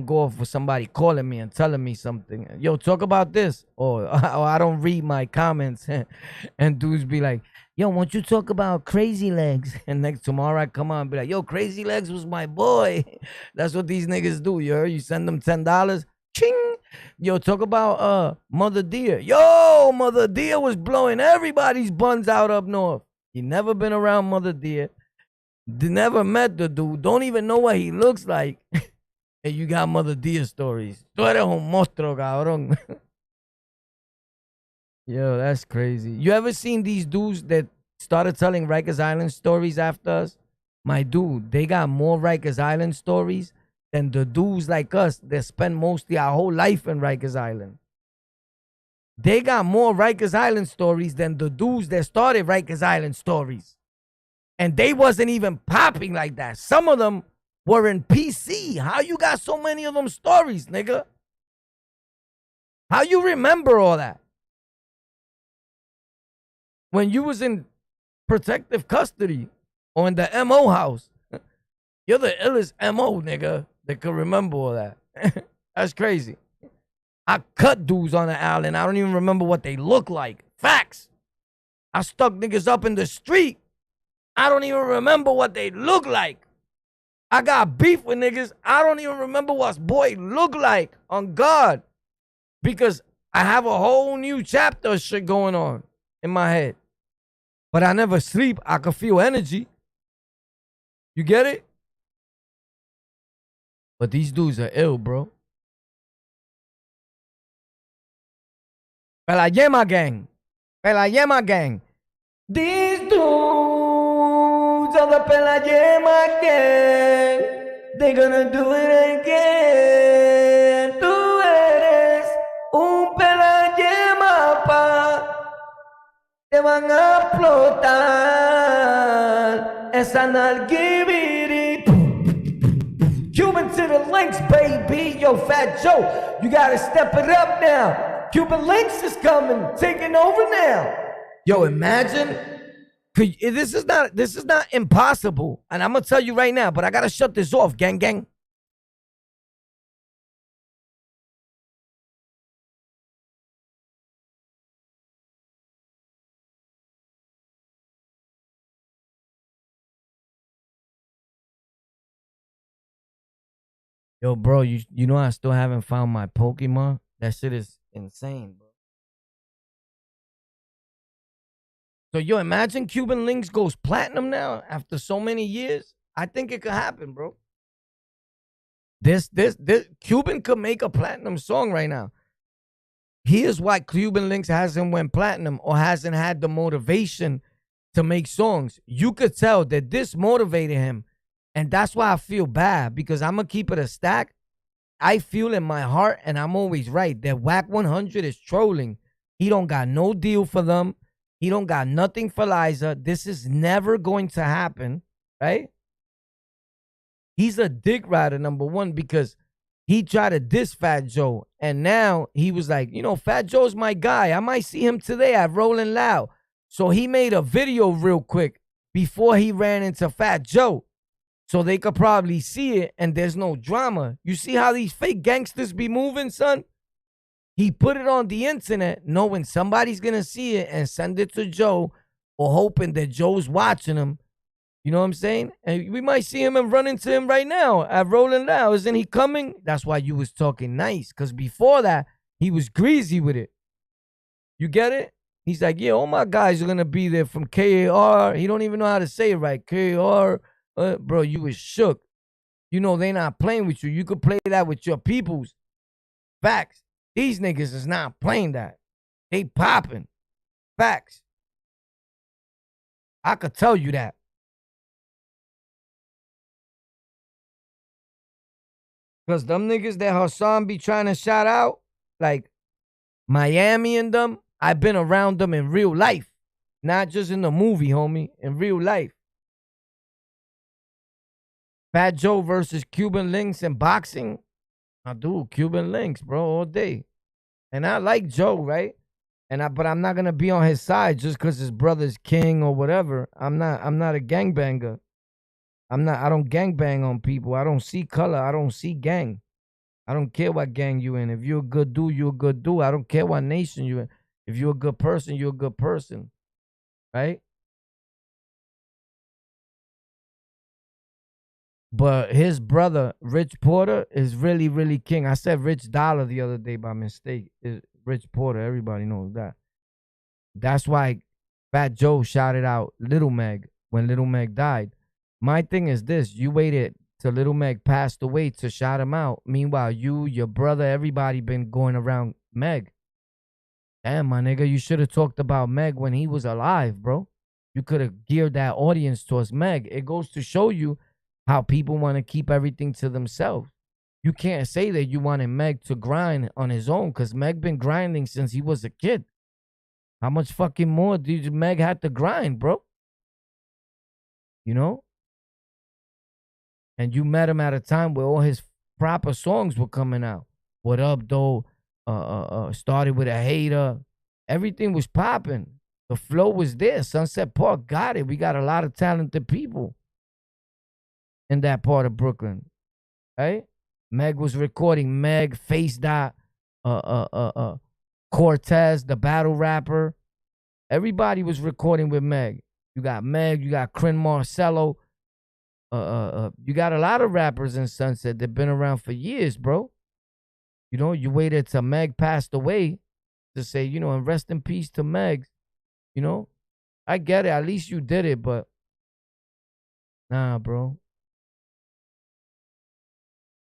go off for somebody calling me and telling me something. Yo, talk about this. Or, or I don't read my comments and dudes be like, yo, won't you talk about Crazy Legs? And next tomorrow I come on and be like, yo, Crazy Legs was my boy. That's what these niggas do. You heard? You send them $10. Ching. Yo, talk about Mother Dear. Yo, Mother Dear was blowing everybody's buns out up north. You never been around Mother Dear. Never met the dude. Don't even know what he looks like. And you got Mother Dear stories. Tú eres un monstruo, cabrón. Yo, that's crazy. You ever seen these dudes that started telling Rikers Island stories after us? My dude, they got more Rikers Island stories than the dudes like us that spend mostly our whole life in Rikers Island. They got more Rikers Island stories than the dudes that started Rikers Island stories. And they wasn't even popping like that. Some of them were in PC. How you got so many of them stories, nigga? How you remember all that? When you was in protective custody or in the MO house, you're the illest MO, nigga, that could remember all that. That's crazy. I cut dudes on the island. I don't even remember what they look like. Facts. I stuck niggas up in the street. I don't even remember what they look like. I got beef with niggas. I don't even remember what boy look like, on God. Because I have a whole new chapter of shit going on in my head. But I never sleep. I can feel energy. You get it? But these dudes are ill, bro. Pelayema gang. Pelayema gang. These dudes are the Pelayema gang. They're gonna do it again. Tú eres un Pelayema, pa. Te van a explotar esa nalgibiri. Cuban to the links, baby. Yo, Fat Joe, you gotta step it up now. Cuban Links is coming, taking over now. Yo, imagine. This is not impossible. And I'm gonna tell you right now, but I gotta shut this off, gang gang. Yo, bro, you know I still haven't found my Pokemon? That shit is insane, bro. So, yo, imagine Cuban Links goes platinum now after so many years. I think it could happen, bro. This Cuban could make a platinum song right now. Here's why Cuban Links hasn't went platinum or hasn't had the motivation to make songs. You could tell that this motivated him. And that's why I feel bad, because I'm going to keep it a stack. I feel in my heart, and I'm always right, that Whack 100 is trolling. He don't got no deal for them. He don't got nothing for Liza. This is never going to happen, right? He's a dick rider, number one, because he tried to diss Fat Joe. And now he was like, you know, Fat Joe's my guy. I might see him today at Rollin' Loud. So he made a video real quick before he ran into Fat Joe. So they could probably see it and there's no drama. You see how these fake gangsters be moving, son? He put it on the internet knowing somebody's going to see it and send it to Joe, or hoping that Joe's watching him. You know what I'm saying? And we might see him and run into him right now at Rolling Loud. Isn't he coming? That's why you was talking nice, because before that, he was greasy with it. You get it? He's like, yeah, all my guys are going to be there from KAR. He don't even know how to say it right. KAR. Bro, you was shook. You know they not playing with you. You could play that with your peoples. Facts. These niggas is not playing that. They popping. Facts. I could tell you that. Because them niggas that Hassan be trying to shout out, like Miami and them, I've been around them in real life. Not just in the movie, homie. In real life. Fat Joe versus Cuban Links in boxing. I do Cuban Links, bro, all day. And I like Joe, right? But I'm not gonna be on his side just because his brother's king or whatever. I'm not a gangbanger. I don't gangbang on people. I don't see color. I don't see gang. I don't care what gang you in. If you're a good dude, you're a good dude. I don't care what nation you in. If you're a good person, you're a good person. Right? But his brother, Rich Porter, is really, really king. I said Rich Dollar the other day by mistake. It's Rich Porter. Everybody knows that. That's why Fat Joe shouted out Little Meg when Little Meg died. My thing is this. You waited till Little Meg passed away to shout him out. Meanwhile, you, your brother, everybody been going around Meg. Damn, my nigga, you should have talked about Meg when he was alive, bro. You could have geared that audience towards Meg. It goes to show you how people want to keep everything to themselves. You can't say that you wanted Meg to grind on his own because Meg been grinding since he was a kid. How much fucking more did Meg had to grind, bro? You know? And you met him at a time where all his proper songs were coming out. What Up, Though? Started with a Hater. Everything was popping. The flow was there. Sunset Park got it. We got a lot of talented people in that part of Brooklyn, right? Meg was recording. Meg, Face Dot, Cortez, the battle rapper. Everybody was recording with Meg. You got Meg, you got Crin Marcello. You got a lot of rappers in Sunset that been around for years, bro. You know, you waited till Meg passed away to say, you know, and rest in peace to Meg. You know, I get it. At least you did it, but nah, bro.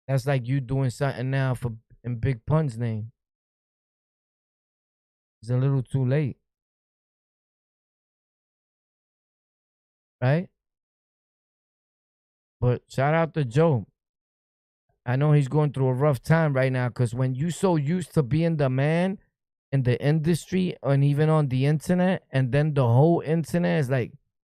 That's like you doing something now for in Big Pun's name. It's a little too late. Right? But shout out to Joe. I know he's going through a rough time right now because when you so used to being the man in the industry and even on the internet, and then the whole internet is like,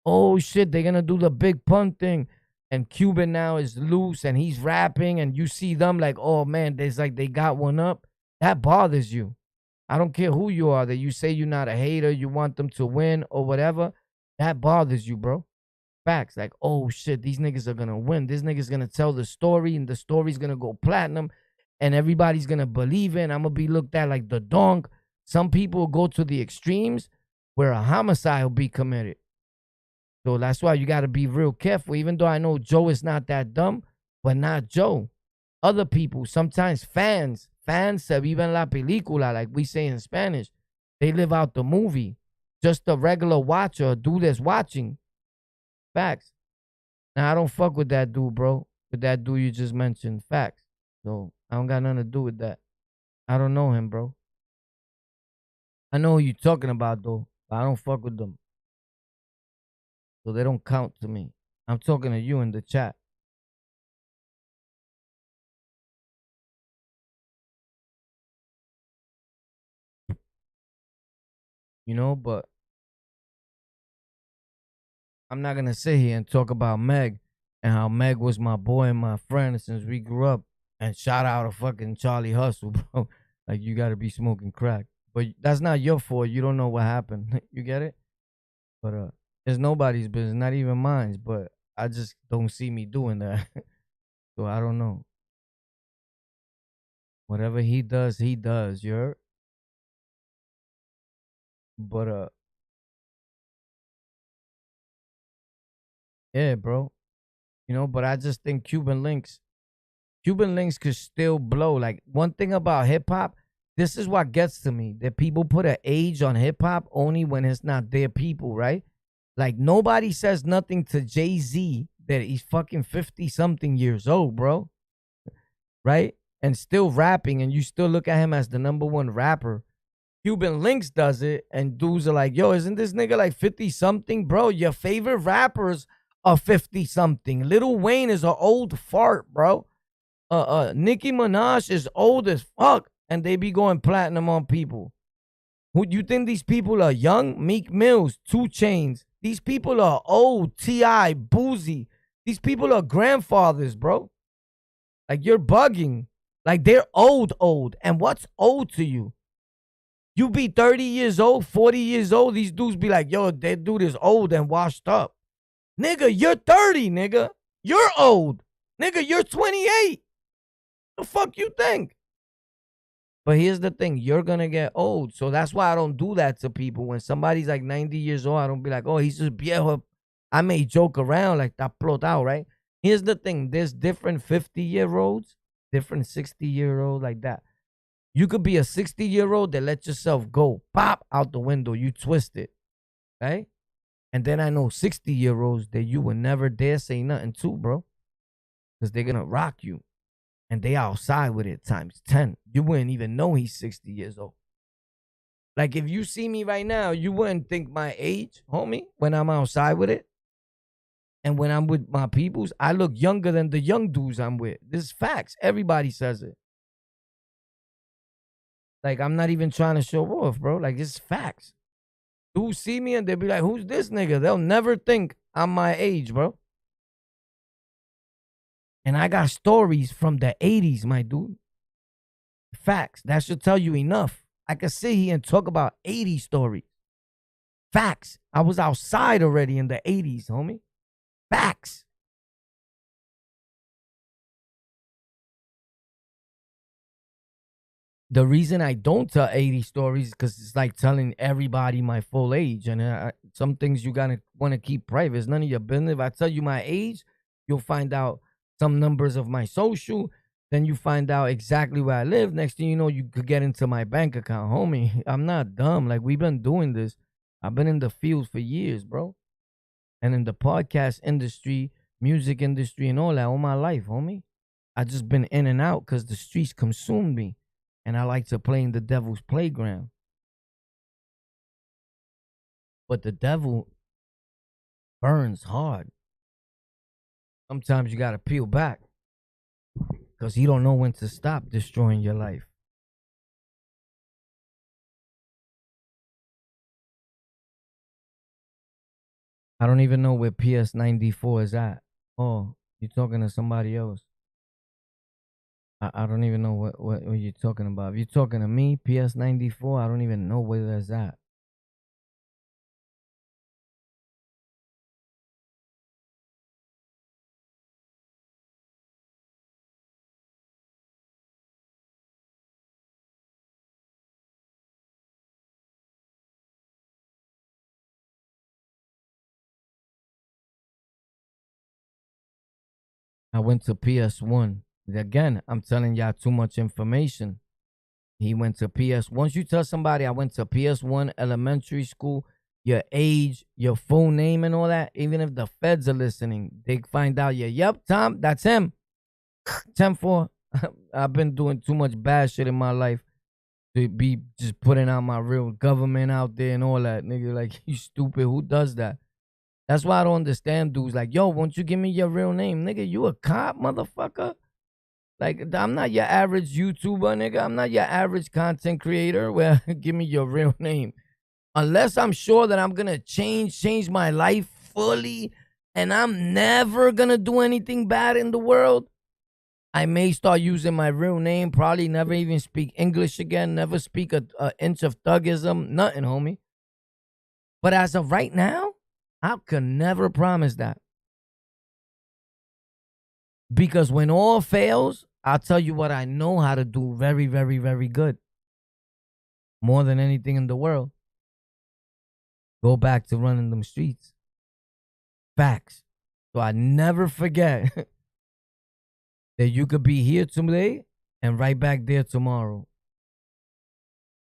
oh shit, they're gonna do the Big Pun thing. And Cuban now is loose and he's rapping and you see them like, oh man, there's like they got one up. That bothers you. I don't care who you are, that you say you're not a hater, you want them to win or whatever. That bothers you, bro. Facts. Like, oh shit, these niggas are gonna win. This nigga's gonna tell the story and the story's gonna go platinum and everybody's gonna believe it. I'm gonna be looked at like the donk. Some people go to the extremes where a homicide will be committed. So that's why you got to be real careful. Even though I know Joe is not that dumb, but not Joe. Other people, sometimes fans se viven la película, like we say in Spanish. They live out the movie. Just a regular watcher, a dude that's watching. Facts. Now, I don't fuck with that dude, bro. With that dude you just mentioned. Facts. So I don't got nothing to do with that. I don't know him, bro. I know who you talking about, though, but I don't fuck with them. So they don't count to me. I'm talking to you in the chat. You know, but I'm not going to sit here and talk about Meg and how Meg was my boy and my friend since we grew up. And shout out to fucking Charlie Hustle, bro. Like, you got to be smoking crack. But that's not your fault. You don't know what happened. You get it? But it's nobody's business, not even mine. But I just don't see me doing that. So I don't know. Whatever he does, you heard? But yeah, bro. You know, but I just think Cuban Links could still blow. Like, one thing about hip hop, this is what gets to me. That people put an age on hip hop only when it's not their people, right? Like, nobody says nothing to Jay-Z that he's fucking 50-something years old, bro. Right? And still rapping, and you still look at him as the #1 rapper. Cuban Links does it, and dudes are like, yo, isn't this nigga like 50-something? Bro, your favorite rappers are 50-something. Lil Wayne is an old fart, bro. Nicki Minaj is old as fuck, and they be going platinum on people. Who you think these people are young? Meek Mills, 2 Chainz. These people are old. T.I., Boozy. These people are grandfathers, bro. Like, you're bugging. Like, they're old. And what's old to you? You be 30 years old, 40 years old. These dudes be like, yo, that dude is old and washed up. Nigga, you're 30, nigga. You're old. Nigga, you're 28. The fuck you think? But here's the thing. You're going to get old. So that's why I don't do that to people. When somebody's like 90 years old, I don't be like, oh, he's just viejo. I may joke around like that plotao, right? Here's the thing. There's different 50-year-olds, different 60-year-olds like that. You could be a 60-year-old that let yourself go. Pop out the window. You twist it. Right? And then I know 60-year-olds that you would never dare say nothing to, bro. Because they're going to rock you. And they outside with it times 10. You wouldn't even know he's 60 years old. Like, if you see me right now, you wouldn't think my age, homie, when I'm outside with it. And when I'm with my peoples, I look younger than the young dudes I'm with. This is facts. Everybody says it. Like, I'm not even trying to show off, bro. Like, it's facts. Dudes see me and they'll be like, who's this nigga? They'll never think I'm my age, bro. And I got stories from the 80s, my dude. Facts. That should tell you enough. I could sit here and talk about 80 stories. Facts. I was outside already in the 80s, homie. Facts. The reason I don't tell 80 stories is because it's like telling everybody my full age. And some things you gotta want to keep private. It's none of your business. If I tell you my age, you'll find out some numbers of my social. Then you find out exactly where I live. Next thing you know, you could get into my bank account. Homie, I'm not dumb. Like, we've been doing this. I've been in the field for years, bro. And in the podcast industry, music industry, and all that all my life, homie. I just been in and out because the streets consumed me. And I like to play in the devil's playground. But the devil burns hard. Sometimes you got to peel back. Because he don't know when to stop destroying your life. I don't even know where PS94 is at. Oh, you're talking to somebody else. I don't even know what you're talking about. If you're talking to me, PS94, I don't even know where that's at. I went to PS1. Again, I'm telling y'all too much information. He went to PS. Once you tell somebody I went to PS1 elementary school, your age, your full name and all that, even if the feds are listening, they find out, yep, Tom, that's him. 10-4. I've been doing too much bad shit in my life to be just putting out my real government out there and all that. Nigga, like, you stupid. Who does that? That's why I don't understand dudes like, yo, won't you give me your real name? Nigga, you a cop, motherfucker? Like, I'm not your average YouTuber, nigga. I'm not your average content creator. Well, give me your real name. Unless I'm sure that I'm going to change my life fully and I'm never going to do anything bad in the world, I may start using my real name, probably never even speak English again, never speak an inch of thuggism, nothing, homie. But as of right now, I could never promise that. Because when all fails, I'll tell you what I know how to do very, very, very good. More than anything in the world. Go back to running them streets. Facts. So I never forget that you could be here today and right back there tomorrow.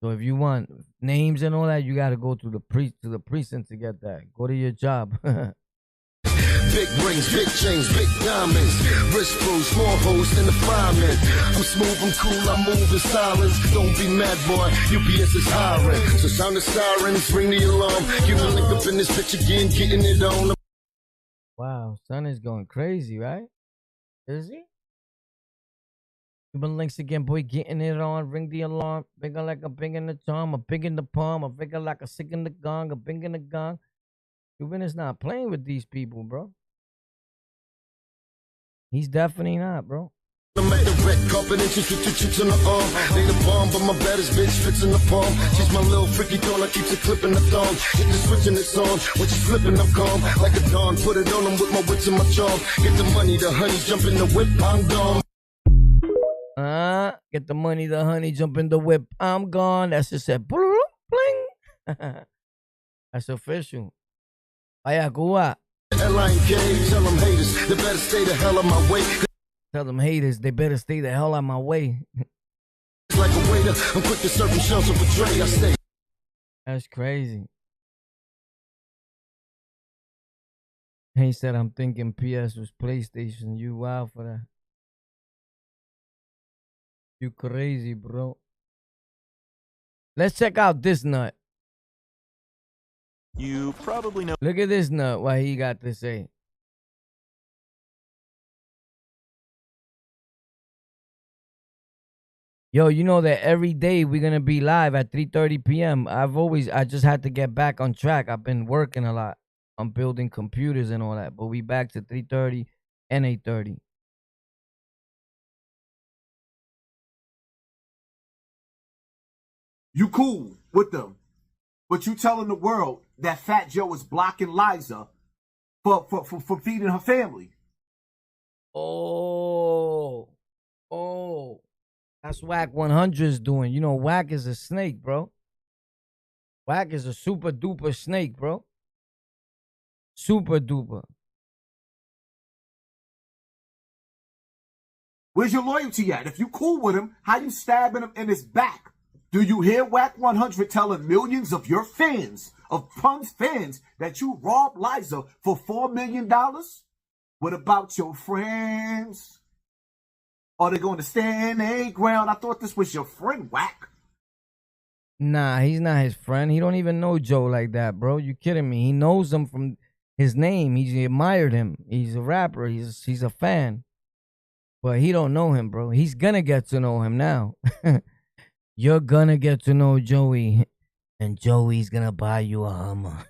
So if you want names and all that, you got to go to the precinct to get that. Go to your job. Big rings, big chains, big diamonds. Wrist bros, small hoes in the fireman. I'm smooth, I'm cool, I move in silence. Don't be mad, boy, UPS is hiring. So sound the sirens, ring the alarm. You can link up in this bitch again, getting it on. Wow, son is going crazy, right? Is he? Cuban links again, boy, getting it on. Ring the alarm. Bigger like a big in the charm, a big in the palm, a bigger like a sick in the gong, a big in the gong. Cuban is not playing with these people, bro. He's definitely not, bro. I'm at the red carpet and she's with 2 chicks on the arm. They the bomb, but my baddest bitch fits in the palm. She's my little freaky thorn, I keeps it clipping the thong. Hit the switch and it's on. When she's flipping, I'm calm. Like a dawn, put it on them with my wits and my charm. Get the money, the honey, jump in the whip, I'm gone. Get the money, the honey, jump in the whip, I'm gone. That's just said, bling. That's official. Vaya, Cuba. L-I-N-K, tell them haters, they better stay the hell out my way. Tell them haters, they better stay the hell out my way. It's like a waiter, I'm quick to serve them shells of betray, I stay. That's crazy. He said, I'm thinking PS was PlayStation. You wild for that. You crazy, bro. Let's check out this nut. You probably know. Look at this nut, what he got to say. Yo, you know that every day we're going to be live at 3:30 p.m. I just had to get back on track. I've been working a lot. I'm building computers and all that. But we back to 3:30 and 8:30. You cool with them, but you telling the world that Fat Joe is blocking Liza for feeding her family. Oh. That's Whack 100's doing. You know, Whack is a snake, bro. Whack is a super duper snake, bro. Super duper. Where's your loyalty at? If you cool with him, how you stabbing him in his back? Do you hear Whack 100 telling millions of your fans, of Pun's fans, that you robbed Liza for $4 million? What about your friends? Are they going to stand their ground? I thought this was your friend, Whack. Nah, he's not his friend. He don't even know Joe like that, bro. You kidding me? He knows him from his name. He admired him. He's a rapper. He's a fan. But he don't know him, bro. He's gonna get to know him now. You're gonna get to know Joey, and Joey's gonna buy you a Hummer.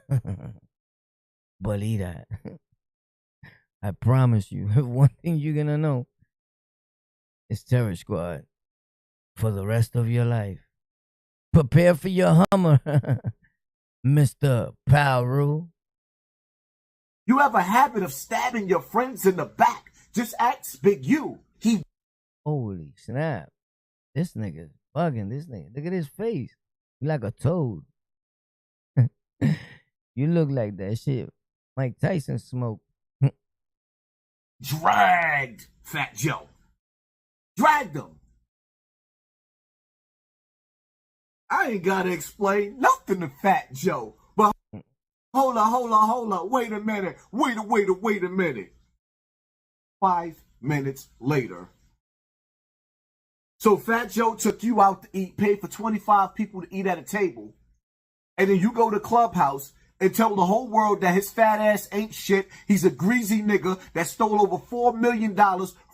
Believe that. I promise you. One thing you're gonna know is Terror Squad for the rest of your life. Prepare for your Hummer, Mr. Paru. You have a habit of stabbing your friends in the back. Just ask Big U. Holy snap. This nigga's bugging. This nigga. Look at his face. You like a toad. You look like that shit Mike Tyson smoked. Dragged Fat Joe. Dragged him. I ain't gotta explain nothing to Fat Joe. But hold on. Wait a minute. Wait a minute. 5 minutes later. So Fat Joe took you out to eat, paid for 25 people to eat at a table, and then you go to Clubhouse and tell the whole world that his fat ass ain't shit. He's a greasy nigga that stole over $4 million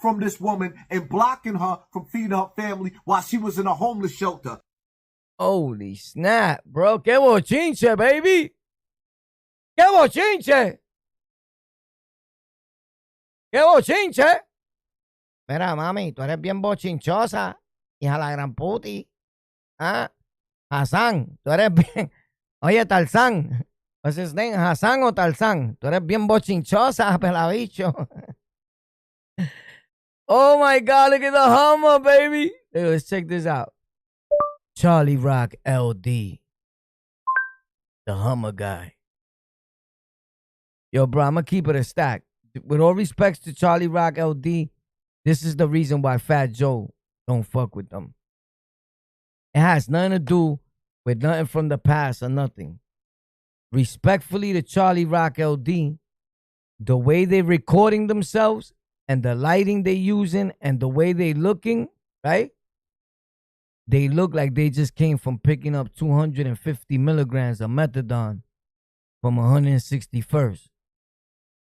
from this woman and blocking her from feeding her family while she was in a homeless shelter. Holy snap, bro. ¡Qué bochinche, baby! ¡Qué bochinche! ¡Qué bochinche! Mira, mami, tú eres bien bochinchosa, hija la gran puti. ¿Ah? Hassan, tú eres bien... Oye, Tarzán, what's his name? Hassan o Tarzán. Tú eres bien bochinchosa, pelabicho. Oh my God, look at the Hummer, baby. Hey, let's check this out. Charlie Rock LD. The Hummer guy. Yo, bro, I'm going to keep it a stack. With all respects to Charlie Rock LD, this is the reason why Fat Joe don't fuck with them. It has nothing to do with nothing from the past or nothing. Respectfully to Charlie Rock LD, the way they recording themselves and the lighting they using and the way they looking, right? They look like they just came from picking up 250 milligrams of methadone from 161st.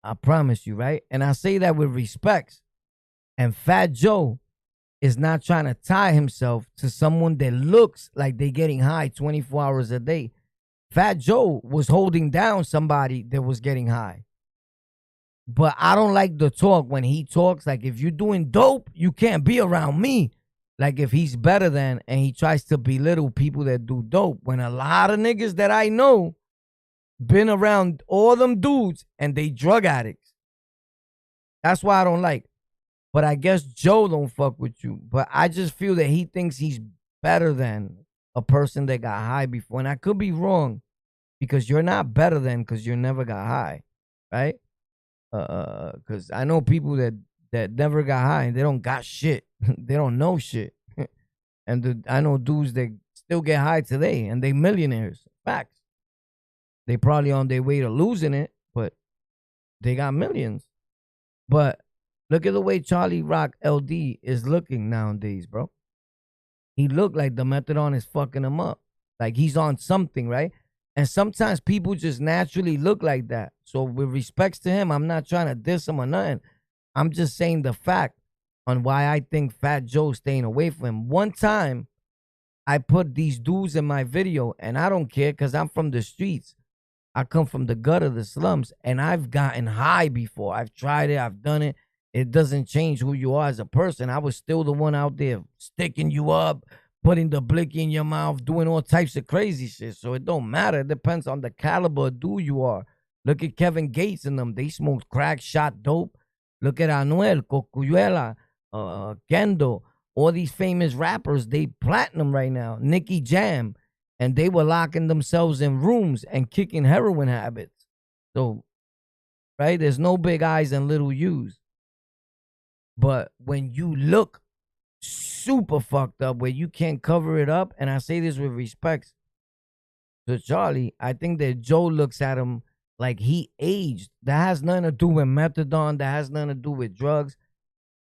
I promise you, right? And I say that with respect. And Fat Joe is not trying to tie himself to someone that looks like they getting high 24 hours a day. Fat Joe was holding down somebody that was getting high. But I don't like the talk when he talks. Like, if you're doing dope, you can't be around me. Like, if he's better than, and he tries to belittle people that do dope. When a lot of niggas that I know been around all them dudes and they drug addicts. That's why I don't like. But I guess Joe don't fuck with you. But I just feel that he thinks he's better than a person that got high before. And I could be wrong, because you're not better than because you never got high, right? Because I know people that never got high and they don't got shit. They don't know shit. And I know dudes that still get high today and they millionaires. Facts. They probably on their way to losing it, but they got millions. But look at the way Charlie Rock LD is looking nowadays, bro. He look like the methadone is fucking him up. Like he's on something, right? And sometimes people just naturally look like that. So with respects to him, I'm not trying to diss him or nothing. I'm just saying the fact on why I think Fat Joe's staying away from him. One time, I put these dudes in my video, and I don't care because I'm from the streets. I come from the gutter, the slums, and I've gotten high before. I've tried it. I've done it. It doesn't change who you are as a person. I was still the one out there sticking you up, putting the blicky in your mouth, doing all types of crazy shit. So it don't matter. It depends on the caliber of dude you are. Look at Kevin Gates and them. They smoked crack, shot dope. Look at Anuel, Cocuyuela, Kendo. All these famous rappers, they platinum right now. Nicky Jam. And they were locking themselves in rooms and kicking heroin habits. So, right? There's no big eyes and little U's. But when you look super fucked up, where you can't cover it up, and I say this with respect to Charlie, I think that Joe looks at him like he aged. That has nothing to do with methadone. That has nothing to do with drugs.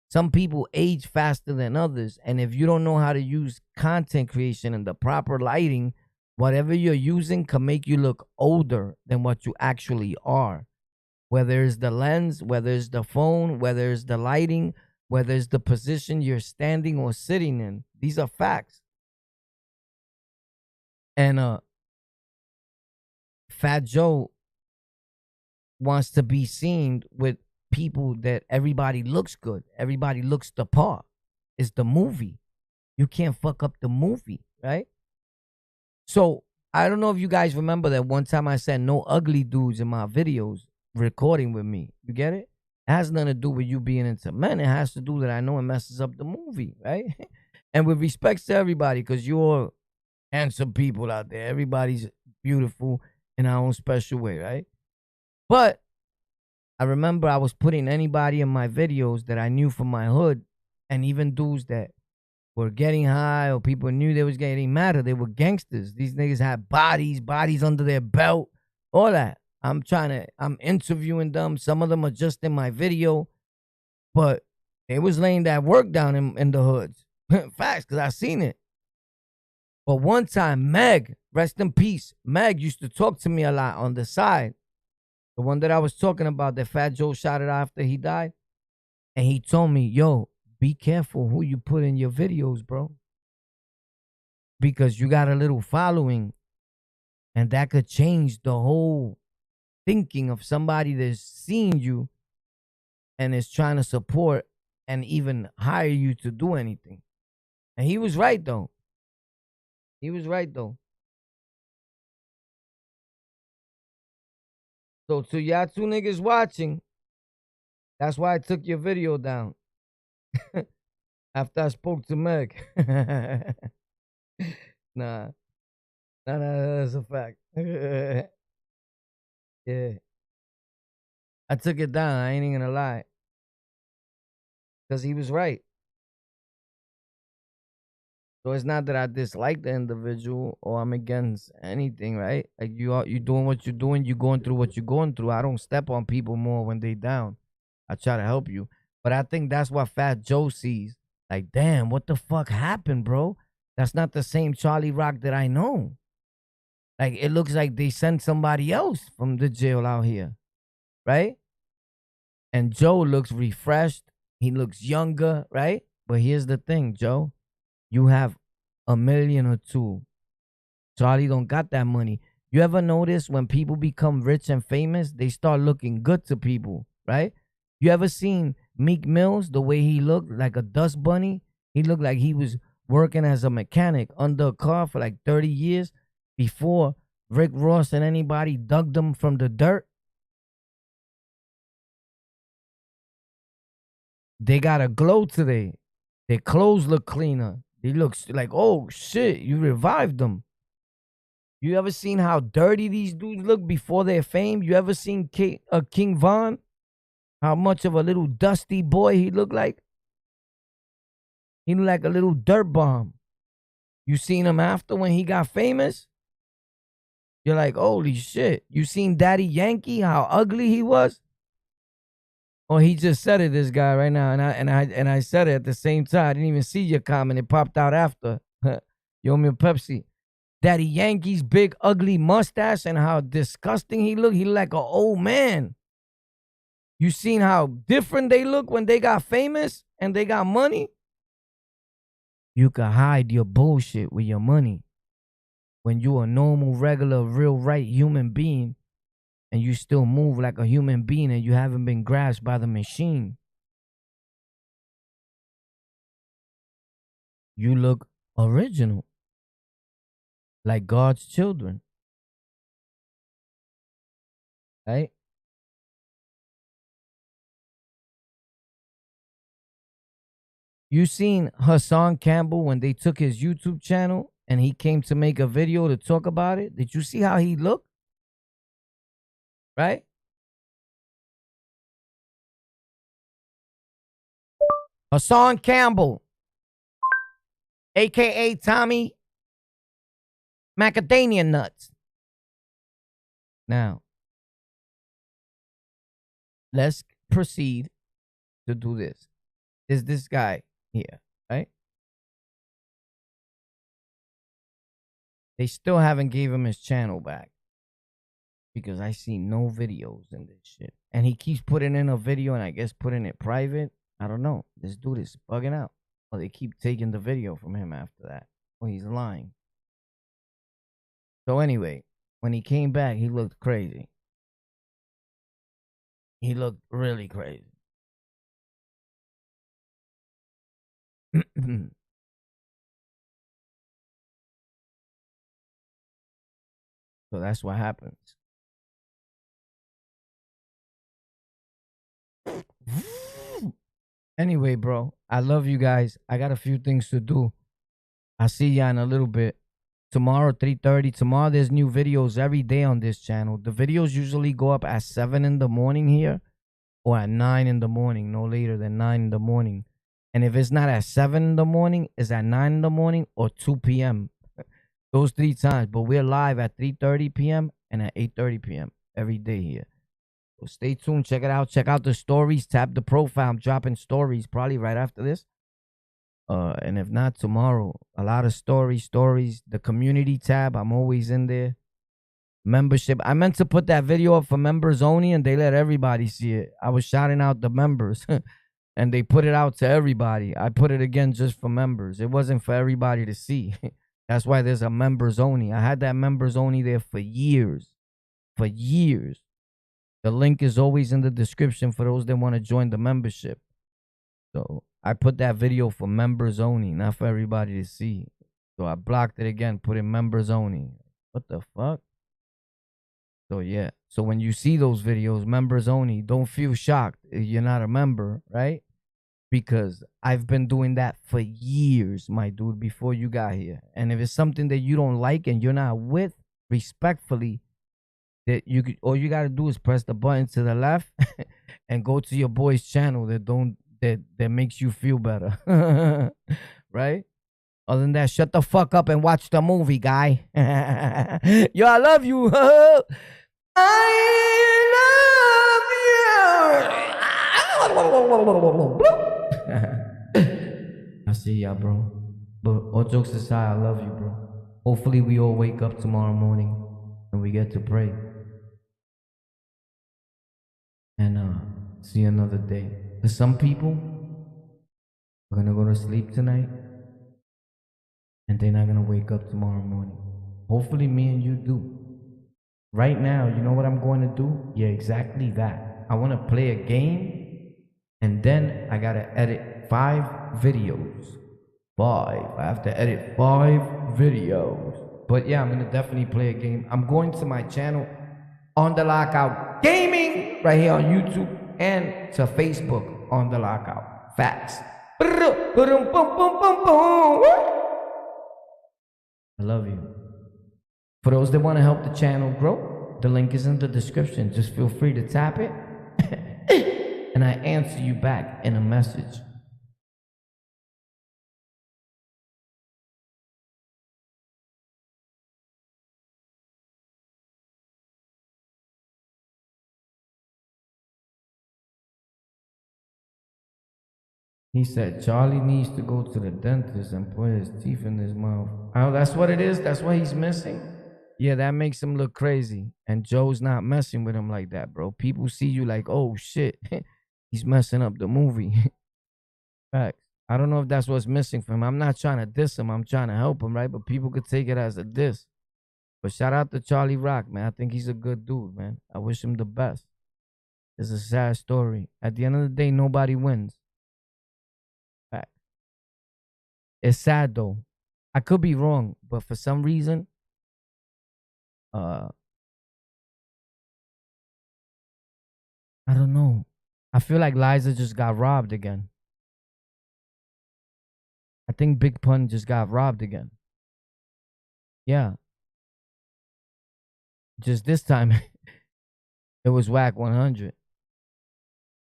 Some people age faster than others. And if you don't know how to use content creation and the proper lighting, whatever you're using can make you look older than what you actually are. Whether it's the lens, whether it's the phone, whether it's the lighting, whether it's the position you're standing or sitting in. These are facts. And Fat Joe wants to be seen with people that everybody looks good. Everybody looks the part. It's the movie. You can't fuck up the movie, right? So I don't know if you guys remember that one time I said no ugly dudes in my videos recording with me. You get it? It has nothing to do with you being into men. It has to do that I know it messes up the movie, right? And with respects to everybody, because you're handsome people out there. Everybody's beautiful in our own special way, right? But I remember I was putting anybody in my videos that I knew from my hood, and even dudes that were getting high or people knew they was getting mad, or they were gangsters. These niggas had bodies under their belt, all that. I'm interviewing them. Some of them are just in my video, but they was laying that work down in the hoods. Facts, because I seen it. But one time, Meg, rest in peace, Meg used to talk to me a lot on the side. The one that I was talking about, that Fat Joe shot it after he died. And he told me, yo, be careful who you put in your videos, bro. Because you got a little following. And that could change the whole thinking of somebody that's seeing you and is trying to support and even hire you to do anything. And he was right, though. He was right, though. So to y'all two niggas watching, that's why I took your video down. After I spoke to Meg. Nah, that's a fact. Yeah. I took it down. I ain't even gonna lie. Because he was right. So it's not that I dislike the individual or I'm against anything, right? Like you doing what you're doing, you going through what you're going through. I don't step on people more when they down. I try to help you. But I think that's what Fat Joe sees. Like, damn, what the fuck happened, bro? That's not the same Charlie Rock that I know. Like, it looks like they sent somebody else from the jail out here, right? And Joe looks refreshed. He looks younger, right? But here's the thing, Joe. You have $1 million or $2 million. Charlie don't got that money. You ever notice when people become rich and famous, they start looking good to people? right? You ever seen Meek Mills, the way he looked like a dust bunny? He looked like he was working as a mechanic under a car for like 30 years before Rick Ross and anybody dug them from the dirt. They got a glow today. Their clothes look cleaner. They look like, oh shit, you revived them. You ever seen how dirty these dudes look before their fame? You ever seen King Von? How much of a little dusty boy he looked like? He looked like a little dirt bomb. You seen him after when he got famous? You're like, holy shit. You seen Daddy Yankee, how ugly he was? Oh, he just said it, this guy right now, and I said it at the same time. I didn't even see your comment. It popped out after. You owe me a Pepsi. Daddy Yankee's big ugly mustache and how disgusting he looked. He looked like an old man. You seen how different they look when they got famous and they got money? You can hide your bullshit with your money. When you a normal, regular, real, right human being, and you still move like a human being and you haven't been grasped by the machine, you look original, like God's children, right? You seen Hassan Campbell when they took his YouTube channel and he came to make a video to talk about it? Did you see how he looked? Right? Hassan Campbell, a.k.a. Tommy Macadamia Nuts. Now, let's proceed to do this. There's this guy here, right? They still haven't gave him his channel back because I see no videos in this shit. And he keeps putting in a video and I guess putting it private. I don't know. This dude is bugging out. Well, they keep taking the video from him after that. Well, he's lying. So anyway, when he came back, he looked crazy. He looked really crazy. So that's what happens. Anyway, bro, I love you guys. I got a few things to do. I'll see ya in a little bit. Tomorrow, 3:30. Tomorrow, there's new videos every day on this channel. The videos usually go up at 7 in the morning here or at 9 in the morning, no later than 9 in the morning. And if it's not at 7 in the morning, it's at 9 in the morning or 2 p.m. Those 3 times. But we're live at 3:30 p.m. and at 8:30 p.m. every day here. So stay tuned. Check it out. Check out the stories. Tap the profile. I'm dropping stories probably right after this. And if not, tomorrow. A lot of stories. The community tab. I'm always in there. Membership. I meant to put that video up for members only and they let everybody see it. I was shouting out the members. And they put it out to everybody. I put it again just for members. It wasn't for everybody to see. That's why there's a members only. I had that members only there for years. For years. The link is always in the description for those that want to join the membership. So I put that video for members only, not for everybody to see. So I blocked it again, put in members only. What the fuck? So yeah. So when you see those videos, members only, don't feel shocked if you're not a member, right? Because I've been doing that for years, my dude, before you got here. And if it's something that you don't like and you're not with, respectfully, that you could, all you gotta do is press the button to the left and go to your boy's channel that makes you feel better. Right? Other than that, shut the fuck up and watch the movie, guy. Yo, I love you. I love you. I see y'all, bro. But all jokes aside, I love you, bro. Hopefully we all wake up tomorrow morning and we get to pray. And see another day. For some people, we're gonna go to sleep tonight and they're not gonna wake up tomorrow morning. Hopefully me and you do. Right now, you know what I'm going to do? Yeah, exactly that. I want to play a game, and then I gotta edit 5 videos. 5. I have to edit 5 videos. But yeah, I'm gonna definitely play a game. I'm going to my channel, On The Lockout Gaming, right here on YouTube, and to Facebook, On The Lockout. Facts. I love you. For those that want to help the channel grow, the link is in the description. Just feel free to tap it, and I answer you back in a message. He said Charlie needs to go to the dentist and put his teeth in his mouth. Oh, that's what it is? That's what he's missing? Yeah, that makes him look crazy. And Joe's not messing with him like that, bro. People see you like, oh, shit. He's messing up the movie. Facts. I don't know if that's what's missing from him. I'm not trying to diss him. I'm trying to help him, right? But people could take it as a diss. But shout out to Charlie Rock, man. I think he's a good dude, man. I wish him the best. It's a sad story. At the end of the day, nobody wins. It's sad though. I could be wrong, but for some reason, I don't know. I feel like Liza just got robbed again. I think Big Pun just got robbed again. Yeah. Just this time, it was Whack 100.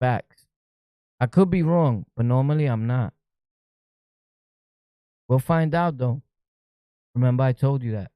Facts. I could be wrong, but normally I'm not. We'll find out, though. Remember, I told you that.